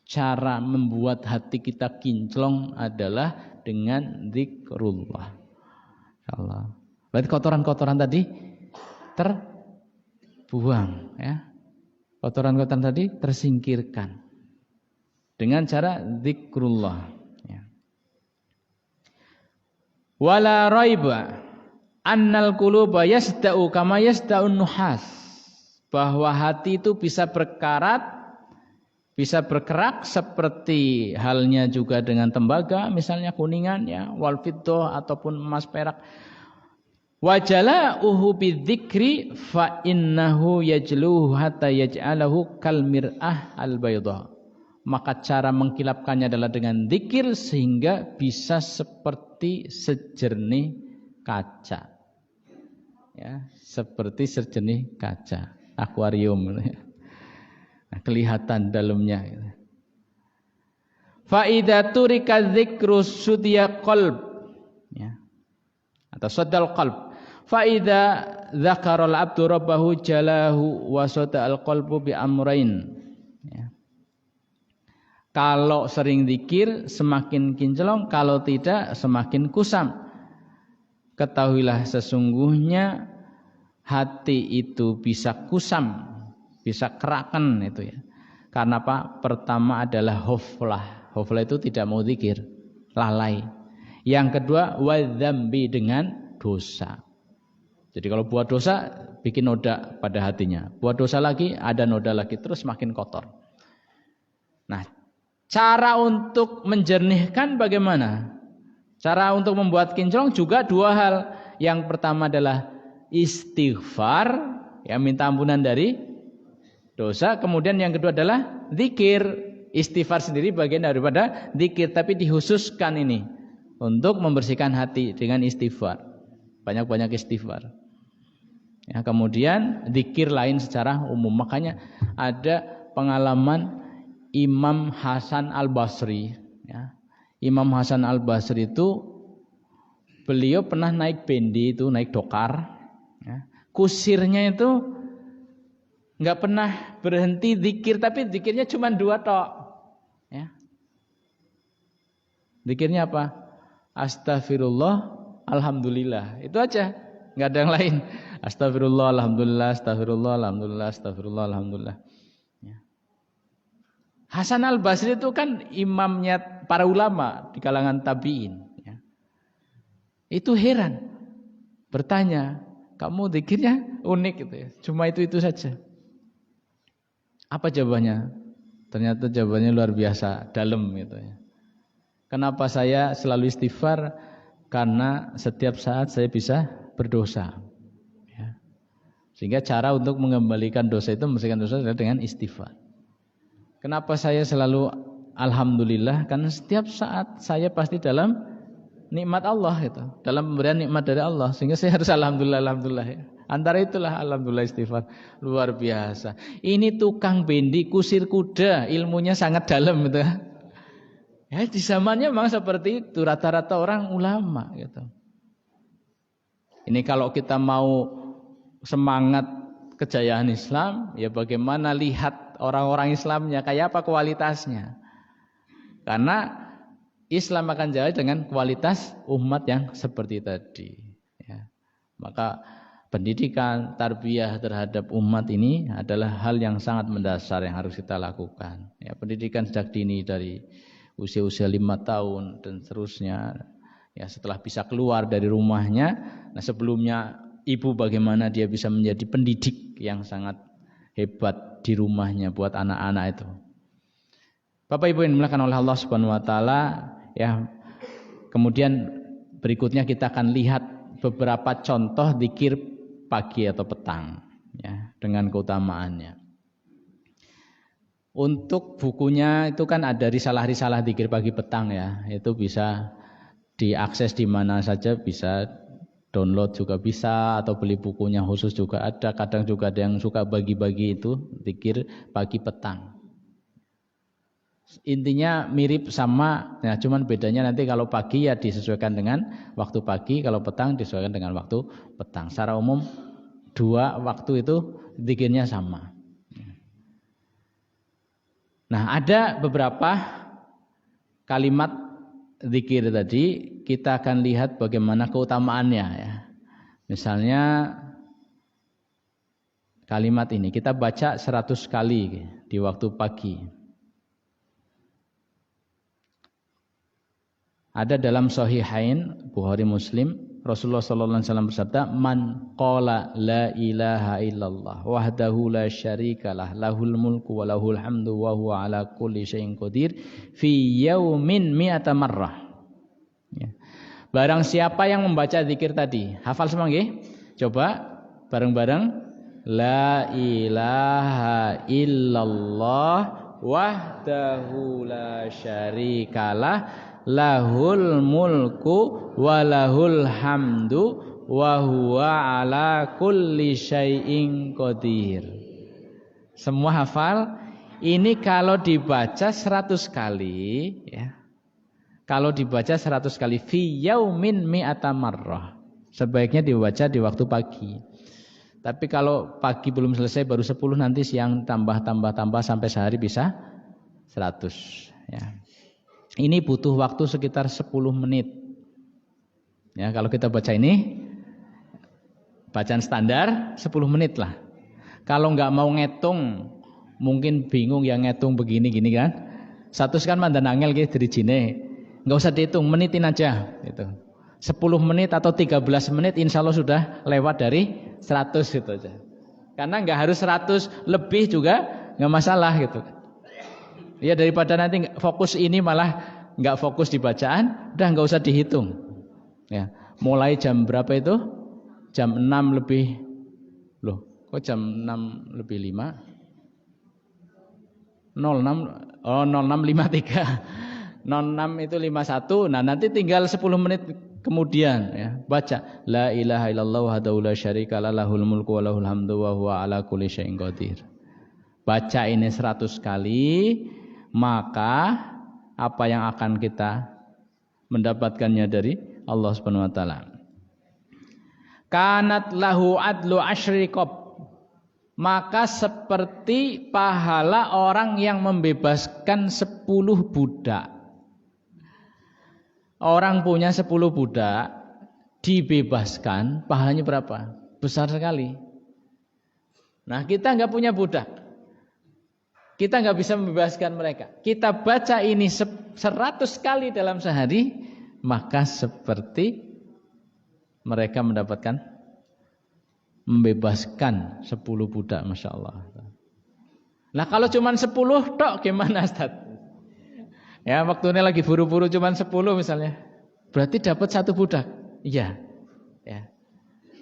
Cara membuat hati kita kinclong adalah dengan dzikrullah. Allah. Berarti kotoran-kotoran tadi terbuang, ya. Kotoran-kotoran tadi tersingkirkan dengan cara zikrullah, ya. Wala raiba annal quluba yasda'u kama yasda'un nuhas. Bahwa hati itu bisa berkarat, bisa berkerak seperti halnya juga dengan tembaga, misalnya kuningan ya, wal fiddah ataupun emas perak. Wajala'uhu bidzikri fa innahu yajluhu hatta yaj'alahu kal mir'ah al bayda. Maka cara mengkilapkannya adalah dengan zikir sehingga bisa seperti sejernih kaca. Ya, seperti sejernih kaca, akuarium. Nah, kelihatan dalamnya. Fa idza turika dzikru sudiya qalb, ya, atau sadal qalb. Fa idza dzakara al-'abdu rabbahu jalahu wa sada al-qalbu bi amrain, ya. Kalau sering zikir semakin kinclong, kalau tidak semakin kusam. Ketahuilah sesungguhnya hati itu bisa kusam, bisa keraken itu ya. Karena apa? Pertama adalah hoflah. Hoflah itu tidak mau zikir, lalai. Yang kedua wadzambi, dengan dosa. Jadi kalau buat dosa bikin noda pada hatinya. Buat dosa lagi ada noda lagi, terus makin kotor. Nah, cara untuk menjernihkan bagaimana? Cara untuk membuat kinclong juga dua hal. Yang pertama adalah istighfar, ya, minta ampunan dari dosa. Kemudian yang kedua adalah zikir. Istighfar sendiri bagian daripada zikir, tapi dikhususkan ini untuk membersihkan hati dengan istighfar. Banyak-banyak istighfar. Ya, kemudian zikir lain secara umum. Makanya ada pengalaman Imam Hasan Al-Basri, ya. Imam Hasan Al-Basri itu beliau pernah naik bendi, itu naik dokar, ya. Kusirnya itu nggak pernah berhenti zikir, tapi zikirnya cuma 2 tok, ya. Zikirnya apa? Astagfirullah, alhamdulillah, itu aja, nggak ada yang lain. Astagfirullah, alhamdulillah, astagfirullah, alhamdulillah, astagfirullah, alhamdulillah. Hasan Al-Basri itu kan imamnya para ulama di kalangan tabi'in, ya. Itu heran, bertanya, kamu zikirnya unik gitu ya, cuma itu saja. Apa jawabannya? Ternyata jawabannya luar biasa, dalam gitu ya. Kenapa saya selalu istighfar? Karena setiap saat saya bisa berdosa, ya. Sehingga cara untuk mengembalikan dosa itu, membersihkan dosa adalah dengan istighfar. Kenapa saya selalu alhamdulillah? Karena setiap saat saya pasti dalam nikmat Allah itu, dalam pemberian nikmat dari Allah, sehingga saya harus alhamdulillah, alhamdulillah, ya. Antara itulah alhamdulillah istighfar. Luar biasa. Ini tukang bendi, kusir kuda, ilmunya sangat dalam gitu. Ya, di zamannya memang seperti itu, rata-rata orang ulama gitu. Ini kalau kita mau semangat kejayaan Islam, ya bagaimana lihat orang-orang Islamnya, kayak apa kualitasnya. Karena Islam akan jaya dengan kualitas umat yang seperti tadi. Ya. Maka pendidikan, tarbiyah terhadap umat ini adalah hal yang sangat mendasar yang harus kita lakukan. Ya, pendidikan sejak dini dari usia-usia 5 tahun dan seterusnya. Ya, setelah bisa keluar dari rumahnya, nah sebelumnya ibu bagaimana dia bisa menjadi pendidik yang sangat hebat di rumahnya buat anak-anak itu. Bapak Ibu yang dimuliakan oleh Allah Subhanahu wa taala, ya. Kemudian berikutnya kita akan lihat beberapa contoh zikir pagi atau petang, ya, dengan keutamaannya. Untuk bukunya itu kan ada risalah-risalah zikir pagi petang, ya. Itu bisa diakses di mana saja, bisa download juga bisa, atau beli bukunya khusus juga ada. Kadang juga ada yang suka bagi-bagi itu zikir pagi petang. Intinya mirip sama, ya, cuman bedanya nanti kalau pagi ya disesuaikan dengan waktu pagi, kalau petang disesuaikan dengan waktu petang. Secara umum dua waktu itu zikirnya sama. Nah, ada beberapa kalimat zikir tadi, kita akan lihat bagaimana keutamaannya, ya. Misalnya kalimat ini kita baca 100 kali di waktu pagi. Ada dalam Sahihain Bukhari Muslim, Rasulullah sallallahu alaihi wasallam bersabda, "Man qala la ilaha illallah wahdahu la syarikalah lahul mulku wa lahul hamdu wa huwa ala kulli syai'in qadir fi yaumin mi'ata marrah." Ya. Barang siapa yang membaca zikir tadi, hafal semua nggih? Coba bareng-bareng. La ilaha illallah wahdahu la syarikalah lahul mulku wa lahul hamdu wa huwa ala kulli syai'in qadir. Semua hafal? Ini kalau dibaca 100 kali, ya. Kalau dibaca 100 kali fi yaumin mi'ata marrah. Sebaiknya dibaca di waktu pagi. Tapi kalau pagi belum selesai baru 10, nanti siang tambah sampai sehari bisa 100, ya. Ini butuh waktu sekitar 10 menit. Ya, kalau kita baca ini bacaan standar 10 menit lah. Kalau nggak mau ngitung, mungkin bingung ya ngitung begini-gini kan. 100 kan mandan angel gitu dari jine. Nggak usah dihitung, menitin aja gitu. 10 menit atau 13 menit insya Allah sudah lewat dari 100 gitu aja. Karena nggak harus 100 lebih juga nggak masalah gitu. Ya, daripada nanti fokus ini malah nggak fokus di bacaan, udah nggak usah dihitung. Ya, mulai jam berapa itu? Jam 6 lebih, loh, kok jam 6 lebih 5? 06, oh 06.53. 06 itu 51. Nah, nanti tinggal 10 menit kemudian, ya, baca la ilaha illallah wahdahu la syarikalah lahul mulku wa lahul hamdu wa huwa ala kulli syai'in qadir. Baca ini 100 kali, maka apa yang akan kita mendapatkannya dari Allah Subhanahu wa taala? Kanat lahu adlu asyri qab. Maka seperti pahala orang yang membebaskan 10 budak. Orang punya 10 budak, dibebaskan, pahalanya berapa? Besar sekali. Nah, kita nggak punya budak, kita nggak bisa membebaskan mereka. Kita baca ini 100 kali dalam sehari, maka seperti mereka mendapatkan membebaskan 10 budak, Masya Allah. Nah, kalau cuma 10 tok gimana, Ustaz? Ya, waktu ini lagi buru-buru cuma 10 misalnya, berarti dapat 1 budak. Iya, ya.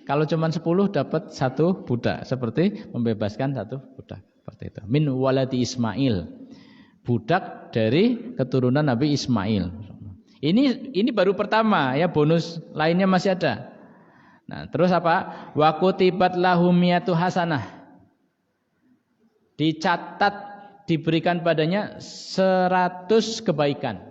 Kalau cuma 10 dapat 1 budak, seperti membebaskan 1 budak. Seperti itu. Min waladi Ismail, budak dari keturunan Nabi Ismail. Ini baru pertama, ya, bonus lainnya masih ada. Nah, terus apa? Wa kutibat lahum miyatu hasanah. Dicatat, diberikan padanya 100 kebaikan.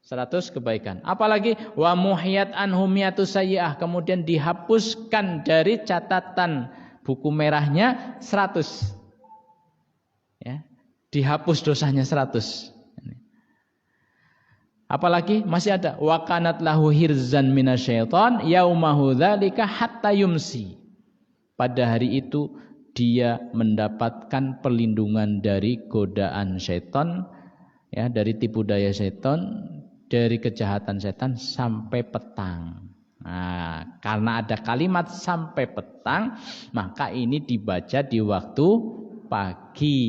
100 kebaikan. Apalagi wa muhiyat anhum miyatu sayyi'ah, kemudian dihapuskan dari catatan buku merahnya 100. Ya, dihapus dosanya 100. Apalagi masih ada wa kanat lahu hirzan minasyaiton yaumahu dzalika hatta yumsi. Pada hari itu dia mendapatkan perlindungan dari godaan setan, ya, dari tipu daya setan, dari kejahatan setan sampai petang. Nah, karena ada kalimat sampai petang, maka ini dibaca di waktu pagi.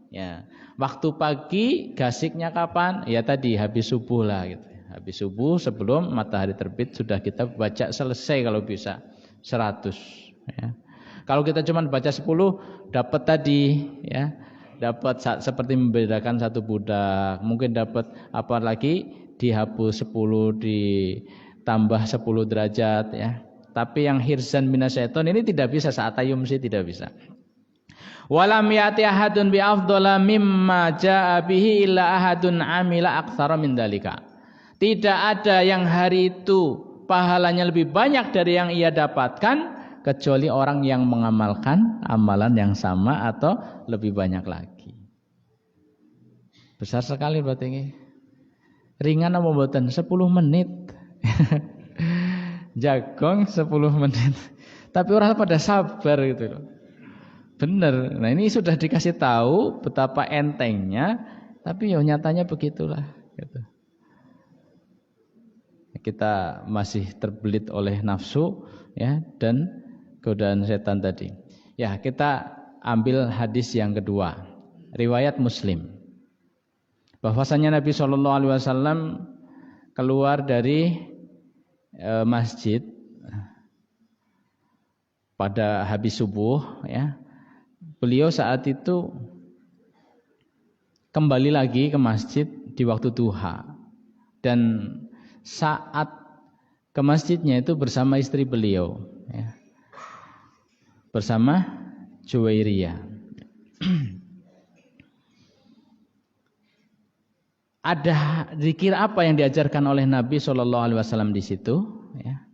Ya, waktu pagi gasiknya kapan? Ya tadi habis subuh lah gitu. Habis subuh sebelum matahari terbit sudah kita baca selesai kalau bisa 100. Ya. Kalau kita cuma baca 10 dapat tadi, ya, dapat seperti membedakan satu budak. Mungkin dapat apa lagi dihapus 10 ditambah 10 derajat, ya. Tapi yang hirzan minasyaiton ini tidak bisa saat tayum sih tidak bisa. Walam yati ahadun bi afdhala mimma jaa bihi illa ahadun amila aktsara min dalika. Tidak ada yang hari itu pahalanya lebih banyak dari yang ia dapatkan kecuali orang yang mengamalkan amalan yang sama atau lebih banyak lagi. Besar sekali berarti ini. Ringan apa mboten? 10 menit. Jagong 10 menit. Tapi orang pada sabar gitu loh. Benar. Nah, ini sudah dikasih tahu betapa entengnya, tapi ya nyatanya begitulah gitu. Kita masih terbelit oleh nafsu, ya, dan godaan setan tadi. Ya, kita ambil hadis yang kedua, riwayat Muslim. Bahwasanya Nabi SAW keluar dari masjid pada habis subuh, ya. Beliau saat itu kembali lagi ke masjid di waktu duha, dan saat ke masjidnya itu bersama istri beliau, ya, bersama Juwairiyah. Ada zikir apa yang diajarkan oleh Nabi SAW di situ? Ya.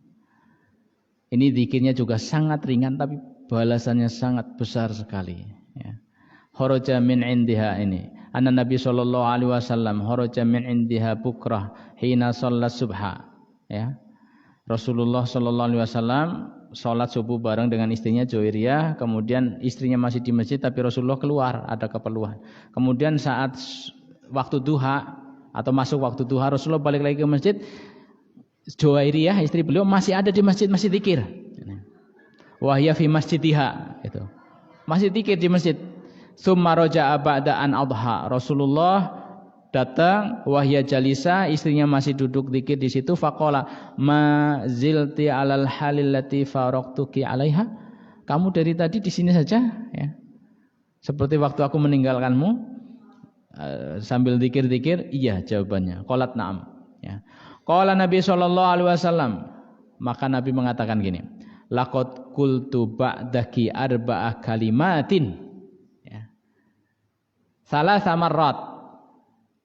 Ini zikirnya juga sangat ringan tapi balasannya sangat besar sekali. Ya. Kharaja min indiha ini. Anna Nabi SAW kharaja min indiha bukrah hina shalla subha. Ya. Rasulullah SAW sholat subuh bareng dengan istrinya Juwairiyah, kemudian istrinya masih di masjid tapi Rasulullah keluar, ada keperluan. Kemudian saat waktu duha atau masuk waktu duha, Rasulullah balik lagi ke masjid, Juwairiyah istri beliau masih ada di masjid, masih zikir. Wahya fi masjidiha, itu. Masih zikir di masjid. Tsumma raja'a ba'da an adha. Rasulullah datang, wahya jalisa, istrinya masih duduk zikir di situ, faqala ma zilti alal halil lati faraqtuki 'alaiha. Kamu dari tadi di sini saja, ya. Seperti waktu aku meninggalkanmu, sambil zikir-zikir, iya jawabannya. Qalat na'am, ya. Qala Nabi SAW, maka Nabi mengatakan gini, laqad qultu ba'daki arba'a kalimatin, ya. Salah marrat.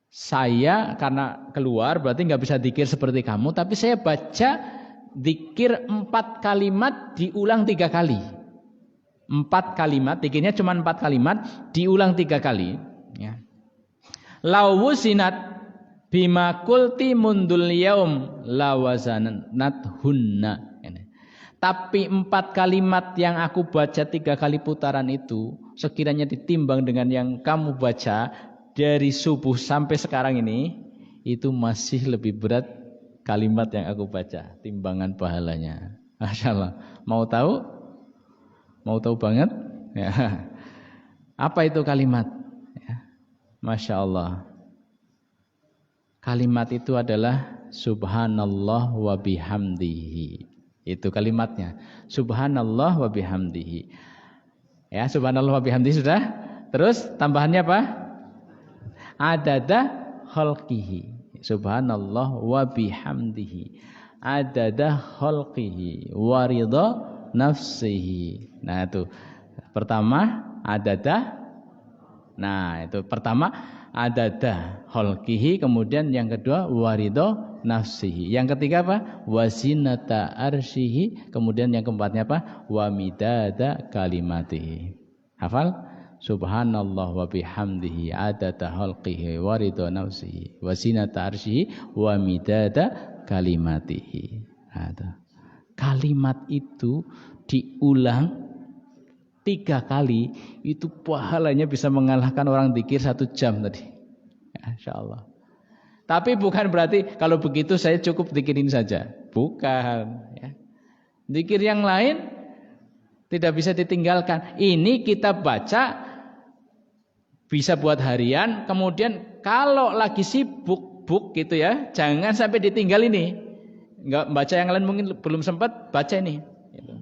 Saya karena keluar berarti nggak bisa zikir seperti kamu, tapi saya baca zikir 4 kalimat diulang 3 kali. 4 kalimat, zikirnya cuma 4 kalimat diulang 3 kali, ya. Lawusinat bima qulti mundul yaum lawazanat hunna. Tapi 4 kalimat yang aku baca 3 kali putaran itu, sekiranya ditimbang dengan yang kamu baca dari subuh sampai sekarang ini, itu masih lebih berat kalimat yang aku baca, timbangan pahalanya. Masya Allah. Mau tahu? Mau tahu banget? Ya. Apa itu kalimat? Ya. Masya Allah. Kalimat itu adalah subhanallah wa bihamdihi. Itu kalimatnya. Subhanallah wa bihamdihi. Ya, subhanallah wa bihamdihi sudah. Terus tambahannya apa? Adada khalqihi. Subhanallah wa bihamdihi. Adada khalqihi wa ridha nafsihi. Nah, itu. Pertama adada. Nah, itu pertama Adada khalqihi, kemudian yang kedua waridho nafsihi. Yang ketiga apa? Wazinata arsyihi, kemudian yang keempatnya apa? Wa midada kalimatihi. Hafal? Subhanallah wa bihamdihi adada khalqihi waridho nafsihi wazinata arsyihi wa midada kalimatihi. Kalimat itu diulang 3 kali, itu pahalanya bisa mengalahkan orang zikir 1 jam tadi. Masya Allah. Tapi bukan berarti kalau begitu saya cukup zikirin saja. Bukan. Ya. Zikir yang lain tidak bisa ditinggalkan. Ini kita baca bisa buat harian. Kemudian kalau lagi sibuk gitu ya, jangan sampai ditinggal ini. Enggak baca yang lain mungkin belum sempat, baca ini. Gitu.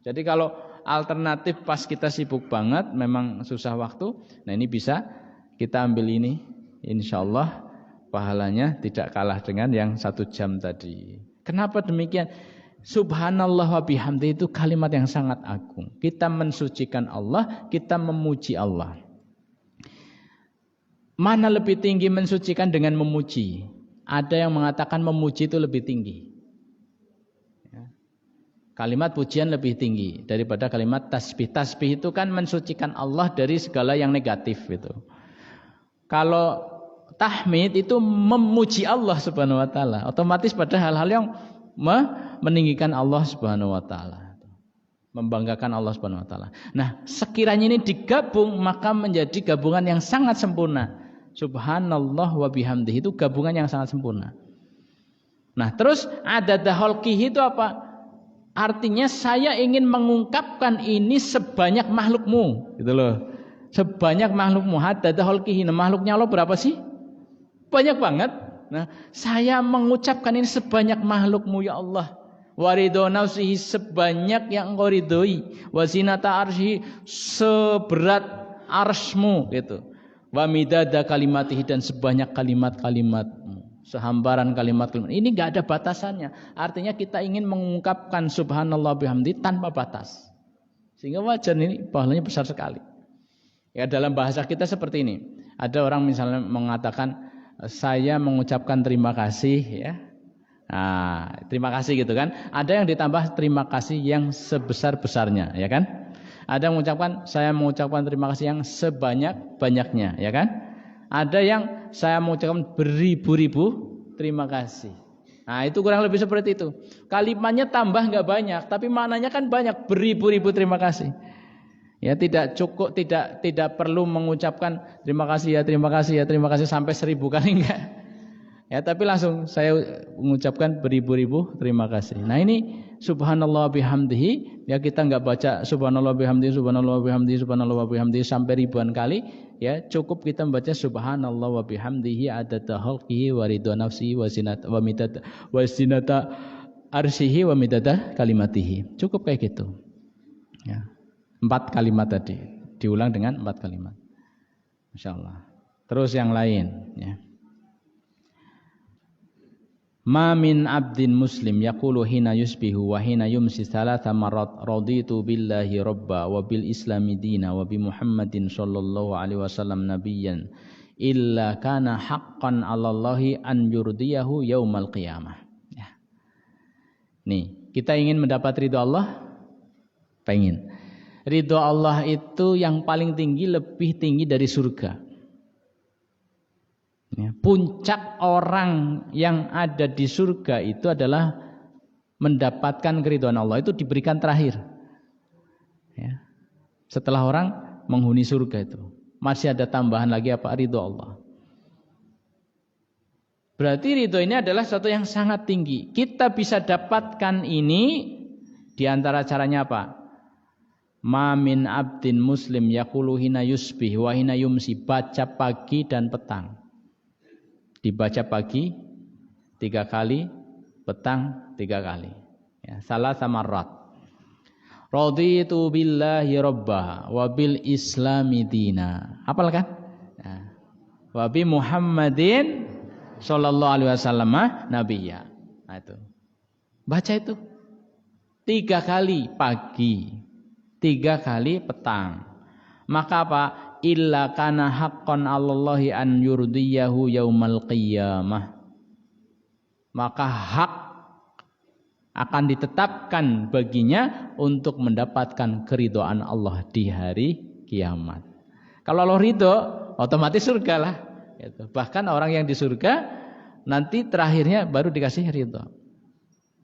Jadi kalau alternatif pas kita sibuk banget, memang susah waktu, nah ini bisa kita ambil ini. Insya Allah pahalanya tidak kalah dengan yang 1 jam tadi. Kenapa demikian? Subhanallah wa bihamdi itu kalimat yang sangat agung. Kita mensucikan Allah, kita memuji Allah. Mana lebih tinggi mensucikan dengan memuji? Ada yang mengatakan memuji itu lebih tinggi. Kalimat pujian lebih tinggi daripada kalimat tasbih. Tasbih itu kan mensucikan Allah dari segala yang negatif itu. Kalau tahmid itu memuji Allah Subhanahu wa taala, otomatis pada hal-hal yang meninggikan Allah Subhanahu wa taala, membanggakan Allah Subhanahu wa taala. Nah, sekiranya ini digabung maka menjadi gabungan yang sangat sempurna. Subhanallah wa bihamdihi itu gabungan yang sangat sempurna. Nah, terus adada khalqihi itu apa? Artinya saya ingin mengungkapkan ini sebanyak makhlukmu, gitu loh. Sebanyak makhlukmu. Adada khalqihi. Makhluknya Allah berapa sih? Banyak banget. Nah, saya mengucapkan ini sebanyak makhlukmu ya Allah. Waridho nafsihi, sebanyak yang engkau ridhoi. Wazinata arsyihi, seberat arsmu, gitu. Wa midada kalimatihi, dan sebanyak kalimat-kalimatmu, sehambaran kalimat-kalimat. Ini enggak ada batasannya. Artinya kita ingin mengungkapkan subhanallah bihamdi tanpa batas. Sehingga wajar, ini pahalanya besar sekali. Ya, dalam bahasa kita seperti ini. Ada orang misalnya mengatakan saya mengucapkan terima kasih ya. Nah, terima kasih gitu kan. Ada yang ditambah terima kasih yang sebesar-besarnya, ya kan? Ada yang mengucapkan saya mengucapkan terima kasih yang sebanyak-banyaknya, ya kan? Ada yang saya mengucapkan beribu-ribu terima kasih. Nah, itu kurang lebih seperti itu. Kalimatnya tambah nggak banyak, tapi maknanya kan banyak, beribu-ribu terima kasih. Ya, tidak cukup, tidak perlu mengucapkan terima kasih ya sampai 1000 kali enggak. Ya, tapi langsung saya mengucapkan beribu-ribu terima kasih. Nah, ini subhanallah bihamdihi, ya kita enggak baca subhanallah bihamdihi sampai ribuan kali, ya cukup kita membaca subhanallah wa bihamdihi adada khalqihi wa ridha nafsihi wa zinata arsyihi wa midada kalimatihi. Cukup kayak gitu. Ya. 4 kalimat tadi diulang dengan 4 kalimat. Masyaallah. Terus yang lain, ya. Ma min abdin muslim yaqulu hina yusbihu wa hina yumsi thalatha marat raditu billahi rabba wa bil islami dina wa bi Muhammadin sallallahu alaihi wasallam nabiyyan illa kana haqqan 'alallahi an yurdiyahu yaumal qiyamah. Ya. Nih, kita ingin mendapat ridha Allah? Pengen. Ridha Allah itu yang paling tinggi, lebih tinggi dari surga. Ya, puncak orang yang ada di surga itu adalah mendapatkan keridhaan Allah, itu diberikan terakhir. Ya. Setelah orang menghuni surga itu masih ada tambahan lagi apa? Ridha Allah. Berarti ridha ini adalah sesuatu yang sangat tinggi. Kita bisa dapatkan ini di antara caranya apa? Ma min abdin muslim yaqulu hina yusbih wa hina yumsi, baca pagi dan petang. Dibaca pagi 3 kali, petang 3 kali. Ya, salah samarat. Raditu billahi rabbah wa bil islami dina. Hafal kan? Ya. Wa bi Muhammadin sallallahu alaihi wasallam nabiyya. Nah, itu. Baca itu 3 kali pagi, 3 kali petang. Maka apa? illa kana haqqan 'alallahi an yurdiyahu yaumal qiyamah. Maka hak akan ditetapkan baginya untuk mendapatkan keridhaan Allah di hari kiamat. Kalau Allah ridho, otomatis surga lah. Bahkan orang yang di surga nanti terakhirnya baru dikasih ridho.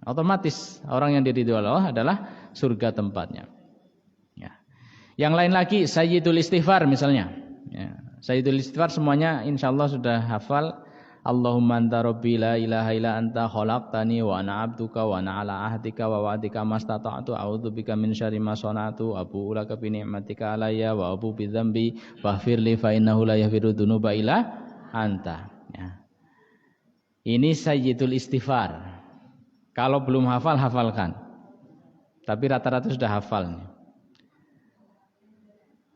Otomatis orang yang diridho Allah adalah surga tempatnya. Ya. Yang lain lagi Sayyidul Istighfar misalnya. Ya. Sayyidul Istighfar semuanya insyaallah sudah hafal. Allahumma anta rabbi la ilaha illa anta khalaqtani wa ana 'abduka wa ana 'ala ahdika wa wa'dika mastata'tu a'udzubika min syarri ma sana'tu abu'u laka bi ni'matika 'alayya wa abu'u bi dzambi faghfirli fa innahu la yaghfiru dzunuba illa anta. Ya. Ini Sayyidul Istighfar. Kalau belum hafal, hafalkan. Tapi rata-rata sudah hafal.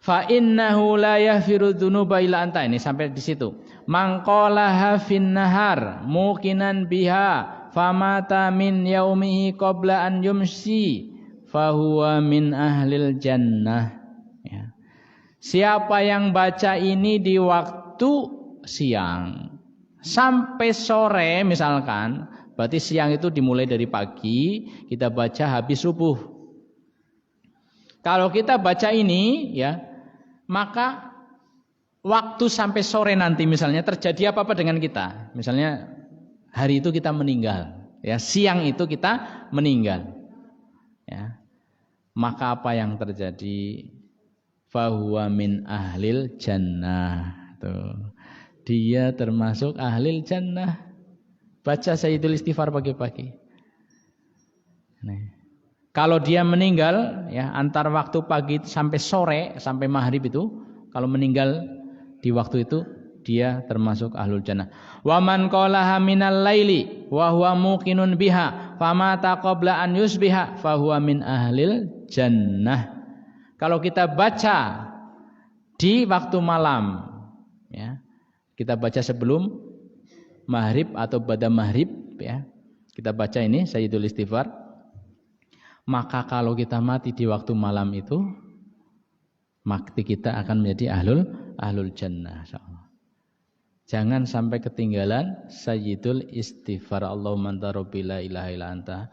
Fa innahu la yaghfiru dzunuba illa anta. Ini sampai di situ. Mangqalaha fin nahar muqinan biha famata min yaumihi qabla an yumsi fahuwa min ahlil jannah. Ya. Siapa yang baca ini di waktu siang sampai sore misalkan, berarti siang itu dimulai dari pagi, kita baca habis subuh. Kalau kita baca ini ya, maka waktu sampai sore nanti misalnya terjadi apa-apa dengan kita. Misalnya hari itu kita meninggal, ya, siang itu kita meninggal. Ya. Maka apa yang terjadi? Fahuwa min ahlil jannah. Tuh. Dia termasuk ahlil jannah. Baca Sayyidul Istighfar pagi-pagi. Nih. Kalau dia meninggal ya antar waktu pagi sampai sore sampai maghrib itu, kalau meninggal di waktu itu dia termasuk ahlul jannah. Wa man qalaha minal laili wa huwa muqinun biha famata qabla an yusbiha fahuwa min ahlil jannah. Kalau kita baca di waktu malam ya, kita baca sebelum maghrib atau ba'da maghrib ya. Kita baca ini Sayyidul Istighfar. Maka kalau kita mati di waktu malam itu, mati kita akan menjadi ahlul jannah insyaallah. Jangan sampai ketinggalan Sayyidul Istighfar. Allahumma anta rabbi la ilaha illa anta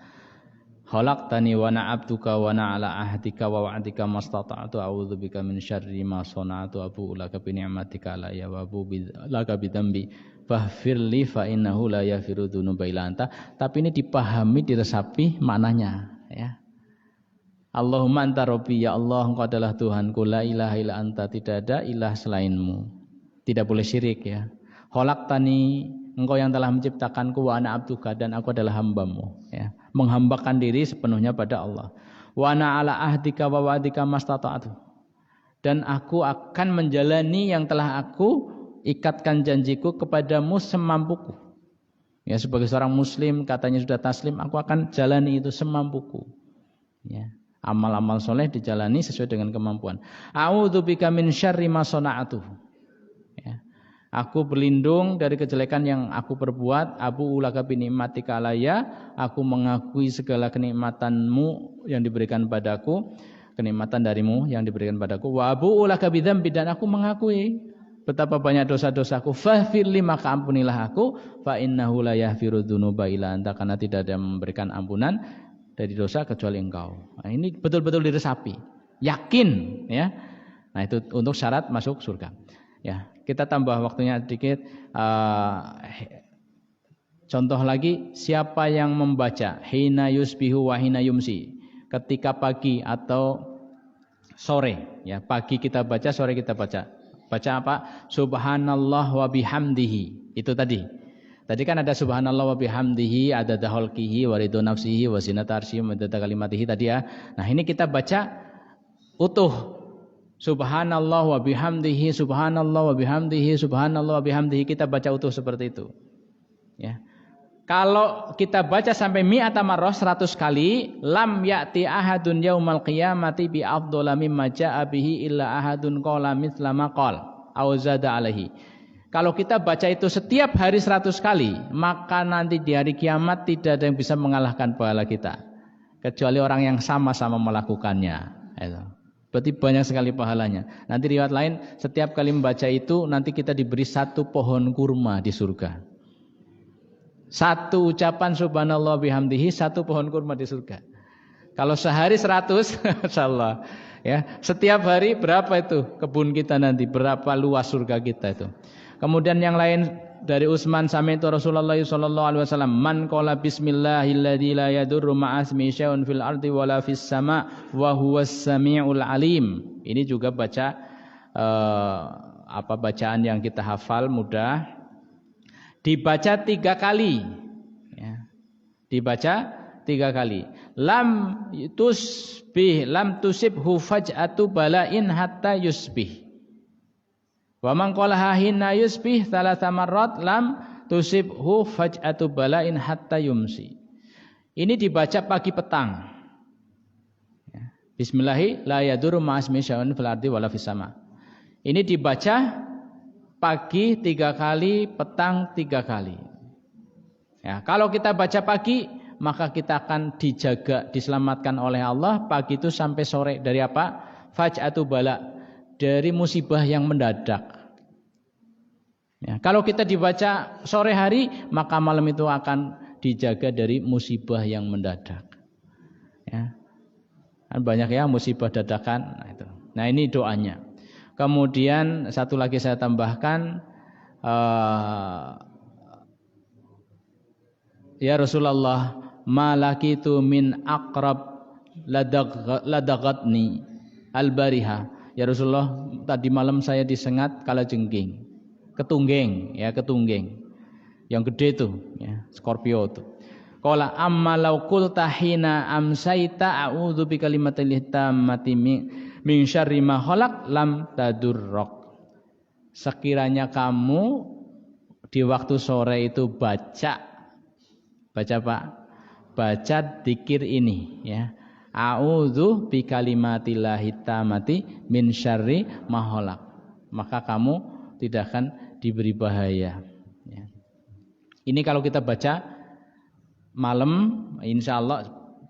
khalaqtani wa ana 'abduka wa ana 'ala ahdika wa wa'dika mastata'tu a'udzubika min syarri ma sana'tu abu'u laka bi ni'matika 'alayya wa abu'u laka bi dzambi faghfirli fa innahu la yaghfiru dzunuba illa anta. Tapi ini dipahami, diresapi maknanya ya. Allahumma anta rabbi, ya Allah engkau adalah Tuhanku, la ilaha illa anta, tidak ada ilah selainmu. Tidak boleh syirik ya. Khalaqtani, engkau yang telah menciptakanku, wa ana 'abduka, dan aku adalah hambamu ya. Menghambakan diri sepenuhnya pada Allah. Wa ana 'ala ahdika wa wa'dika mastata'tu. Dan aku akan menjalani yang telah aku ikatkan janjiku kepadamu semampuku. Ya, sebagai seorang muslim katanya sudah taslim, aku akan jalani itu semampuku. Ya. Amal-amal soleh dijalani sesuai dengan kemampuan. A'udzubika min syarri ma sana'tu. Ya. Aku berlindung dari kejelekan yang aku perbuat. Abu'u laka bi ni'matika 'alayya. Aku mengakui segala kenikmatanmu yang diberikan padaku, kenikmatan darimu yang diberikan padaku. Wa abu'u laka bi dzambi, dan aku mengakui betapa banyak dosa-dosaku. Faghfirli, maka ampunilah aku. Fa innahu la yaghfiru dzunuba illa anta, karena tidak ada yang memberikan ampunan dari dosa kecuali engkau. Nah, ini betul-betul diresapi, yakin ya. Nah, itu untuk syarat masuk surga. Ya, kita tambah waktunya sedikit. Contoh lagi, siapa yang membaca hina yusbihu wa hina yumsi, ketika pagi atau sore ya, pagi kita baca, sore kita baca. Baca apa? Subhanallah wa bihamdihi. Itu tadi. Tadi kan ada subhanallah wa bihamdihi, ada khalqihi wa ridho nafsihi wa zinata arsyihi wa midada kalimatihi tadi ya. Nah, ini kita baca utuh. Subhanallah wa bihamdihi, subhanallah wa bihamdihi, subhanallah wa bihamdihi, kita baca utuh seperti itu. Ya. Kalau kita baca sampai mi'ata marrah 100 kali, lam ya'ti ahadun yaumal qiyamati bi afdhala mimma ja'a bihi illa ahadun qala mithla ma qala aw zada alaihi. Kalau kita baca itu setiap hari 100 kali, maka nanti di hari kiamat tidak ada yang bisa mengalahkan pahala kita, kecuali orang yang sama-sama melakukannya. Berarti banyak sekali pahalanya. Nanti riwayat lain, setiap kali membaca itu nanti kita diberi 1 pohon kurma di surga. 1 ucapan subhanallah bihamdihi, 1 pohon kurma di surga. Kalau sehari 100, insyaallah. Ya, setiap hari berapa itu kebun kita nanti, berapa luas surga kita itu. Kemudian yang lain dari Utsman sami'tu Rasulullah sallallahu alaihi wasallam man qala bismillahilladzi la yadurru ma'asmi syai'un fil ardi wala fis sama' wa huwas samiul alim. Ini juga baca bacaan yang kita hafal mudah. Dibaca 3 kali. Ya. Dibaca 3 kali. Lam tusibhu faj'atu bala'in hatta yusbih. Wa man qalaha hina yusbih 3 marrat lam tusibhu faj'atu bala'in hatta yumsi. Ini dibaca pagi petang. Ya. Bismillahi la yadurru ma'asmi syai'un fil ardi wala fis sama. Ini dibaca pagi 3 kali, petang 3 kali. Ya, kalau kita baca pagi, maka kita akan dijaga, diselamatkan oleh Allah pagi itu sampai sore dari apa? Faj'atu bala, dari musibah yang mendadak. Ya, kalau kita dibaca sore hari, maka malam itu akan dijaga dari musibah yang mendadak. Ya. Kan banyak ya musibah dadakan. Nah ini doanya. Kemudian satu lagi saya tambahkan, ya Rasulullah, malakitu min aqrab ladagatni albariha. Ya Rasulullah, tadi malam saya disengat kalajengking, ketunggeng, ya ketunggeng, yang gede tuh, ya Scorpio tuh. Qala amma law qulta hina amsayta a'udzu bikalimatil tammati min syarri ma khalaq lam tadurrak. Sekiranya kamu di waktu sore itu baca Pak, baca dzikir ini ya. A'udzu bikalimatillahi tammati min syarri ma khalaq. Maka kamu tidak akan diberi bahaya ya. Ini kalau kita baca malam, insya Allah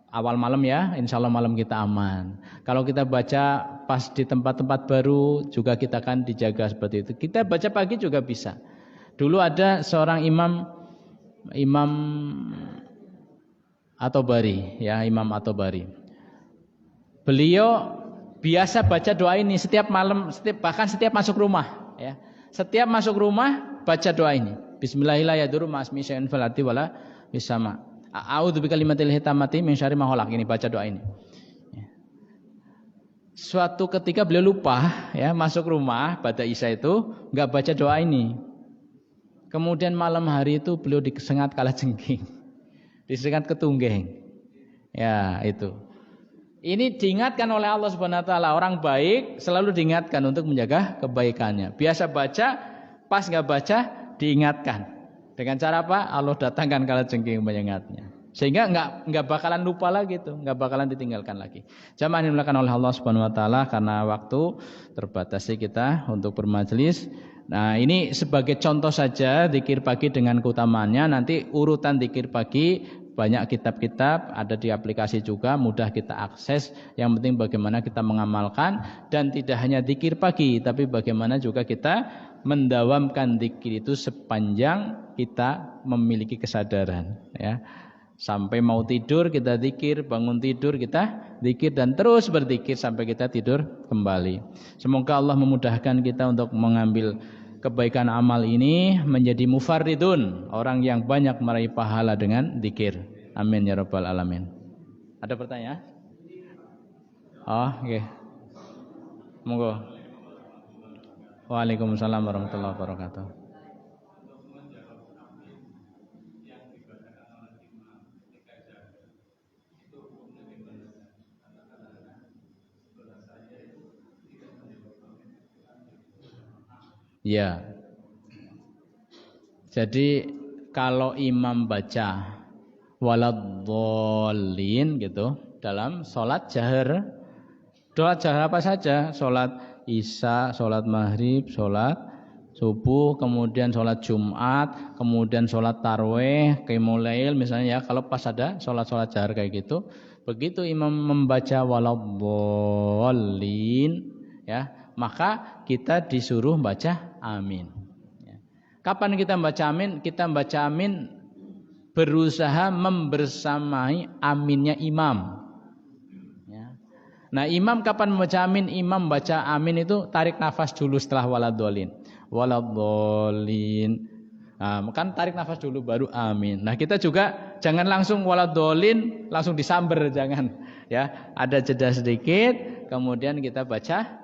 awal malam ya, insya Allah malam kita aman. Kalau kita baca pas di tempat-tempat baru juga kita akan dijaga seperti itu. Kita baca pagi juga bisa. Dulu ada seorang imam At-Tabari, ya Imam At-Tabari. Beliau biasa baca doa ini setiap malam, bahkan setiap masuk rumah. Ya, setiap masuk rumah baca doa ini. Bismillahirrahmanirrahim. Ma'asmi syai'un fil ardi wala fis sama'. A'udzu bikalimatil tammati min syarri ma khalaq. Ini baca doa ini. Suatu ketika beliau lupa ya, masuk rumah pada Isya itu enggak baca doa ini. Kemudian malam hari itu beliau disengat kalajengking. Disengat ketunggeng. Ya, itu. Ini diingatkan oleh Allah Subhanahu wa taala, orang baik selalu diingatkan untuk menjaga kebaikannya. Biasa baca, pas enggak baca diingatkan. Dengan cara apa? Allah datangkan kalajengking mengingatnya. Sehingga enggak bakalan lupa lagi tuh, enggak bakalan ditinggalkan lagi. Jamaah yang dimuliakan oleh Allah Subhanahu wa taala, karena waktu terbatasi kita untuk bermajelis. Nah, ini sebagai contoh saja zikir pagi dengan keutamaannya. Nanti urutan zikir pagi banyak kitab-kitab ada di aplikasi juga, mudah kita akses. Yang penting bagaimana kita mengamalkan, dan tidak hanya zikir pagi, tapi bagaimana juga kita mendawamkan zikir itu sepanjang kita memiliki kesadaran ya. Sampai mau tidur kita zikir, bangun tidur kita zikir, dan terus berzikir sampai kita tidur kembali. Semoga Allah memudahkan kita untuk mengambil kebaikan amal ini menjadi mufarridun, orang yang banyak meraih pahala dengan zikir. Amin ya rabbal alamin. Ada pertanyaan? Oh, oke. Monggo. Waalaikumsalam warahmatullahi wabarakatuh. Ya. Jadi kalau imam baca waladhdallin gitu dalam sholat jahar, doa jahar apa saja, sholat Isya, sholat maghrib, sholat subuh, kemudian sholat Jumat, kemudian sholat tarawih, qiyamul lail misalnya ya, kalau pas ada sholat jahar kayak gitu, begitu imam membaca waladhdallin ya, maka kita disuruh baca amin. Ya. Kapan kita baca amin? Kita baca amin berusaha membersamai aminnya imam. Ya. Nah, imam kapan membaca amin? Imam baca amin itu tarik nafas dulu setelah waladhdallin. Waladhdallin. Nah, kan tarik nafas dulu baru amin. Nah, kita juga jangan langsung waladhdallin langsung disamber, jangan. Ya, ada jeda sedikit, kemudian kita baca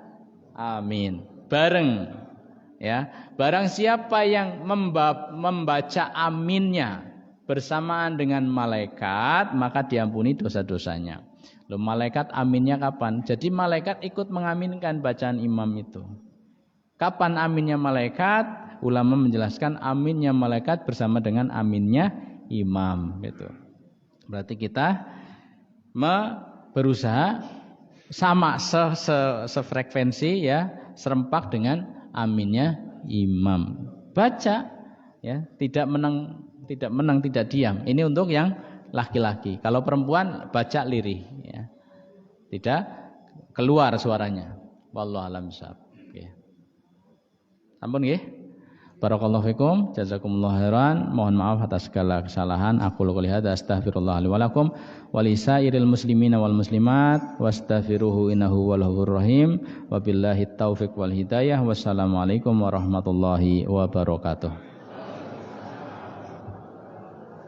amin. Bareng. Ya, barang siapa yang membaca aminnya bersamaan dengan malaikat, maka diampuni dosa-dosanya. Loh, malaikat aminnya kapan? Jadi malaikat ikut mengaminkan bacaan imam itu. Kapan aminnya malaikat? Ulama menjelaskan aminnya malaikat bersama dengan aminnya imam gitu. Berarti kita berusaha sama sefrekuensi ya, serempak dengan aminnya imam. Baca ya, tidak menang tidak diam. Ini untuk yang laki-laki. Kalau perempuan baca lirih ya. Tidak keluar suaranya. Wallahu a'lam bishawab. Ampun nggih. Barakallahu fikum, jazakumullahu khairan. Mohon maaf atas segala kesalahan. Aku qouli hadza astaghfirullah li wa lakum wa li sairil muslimina wal muslimat wastaghfiruhu innahu wal ghafurur rahim. Wabillahi taufiq wal hidayah. Wassalamualaikum warahmatullahi wabarakatuh.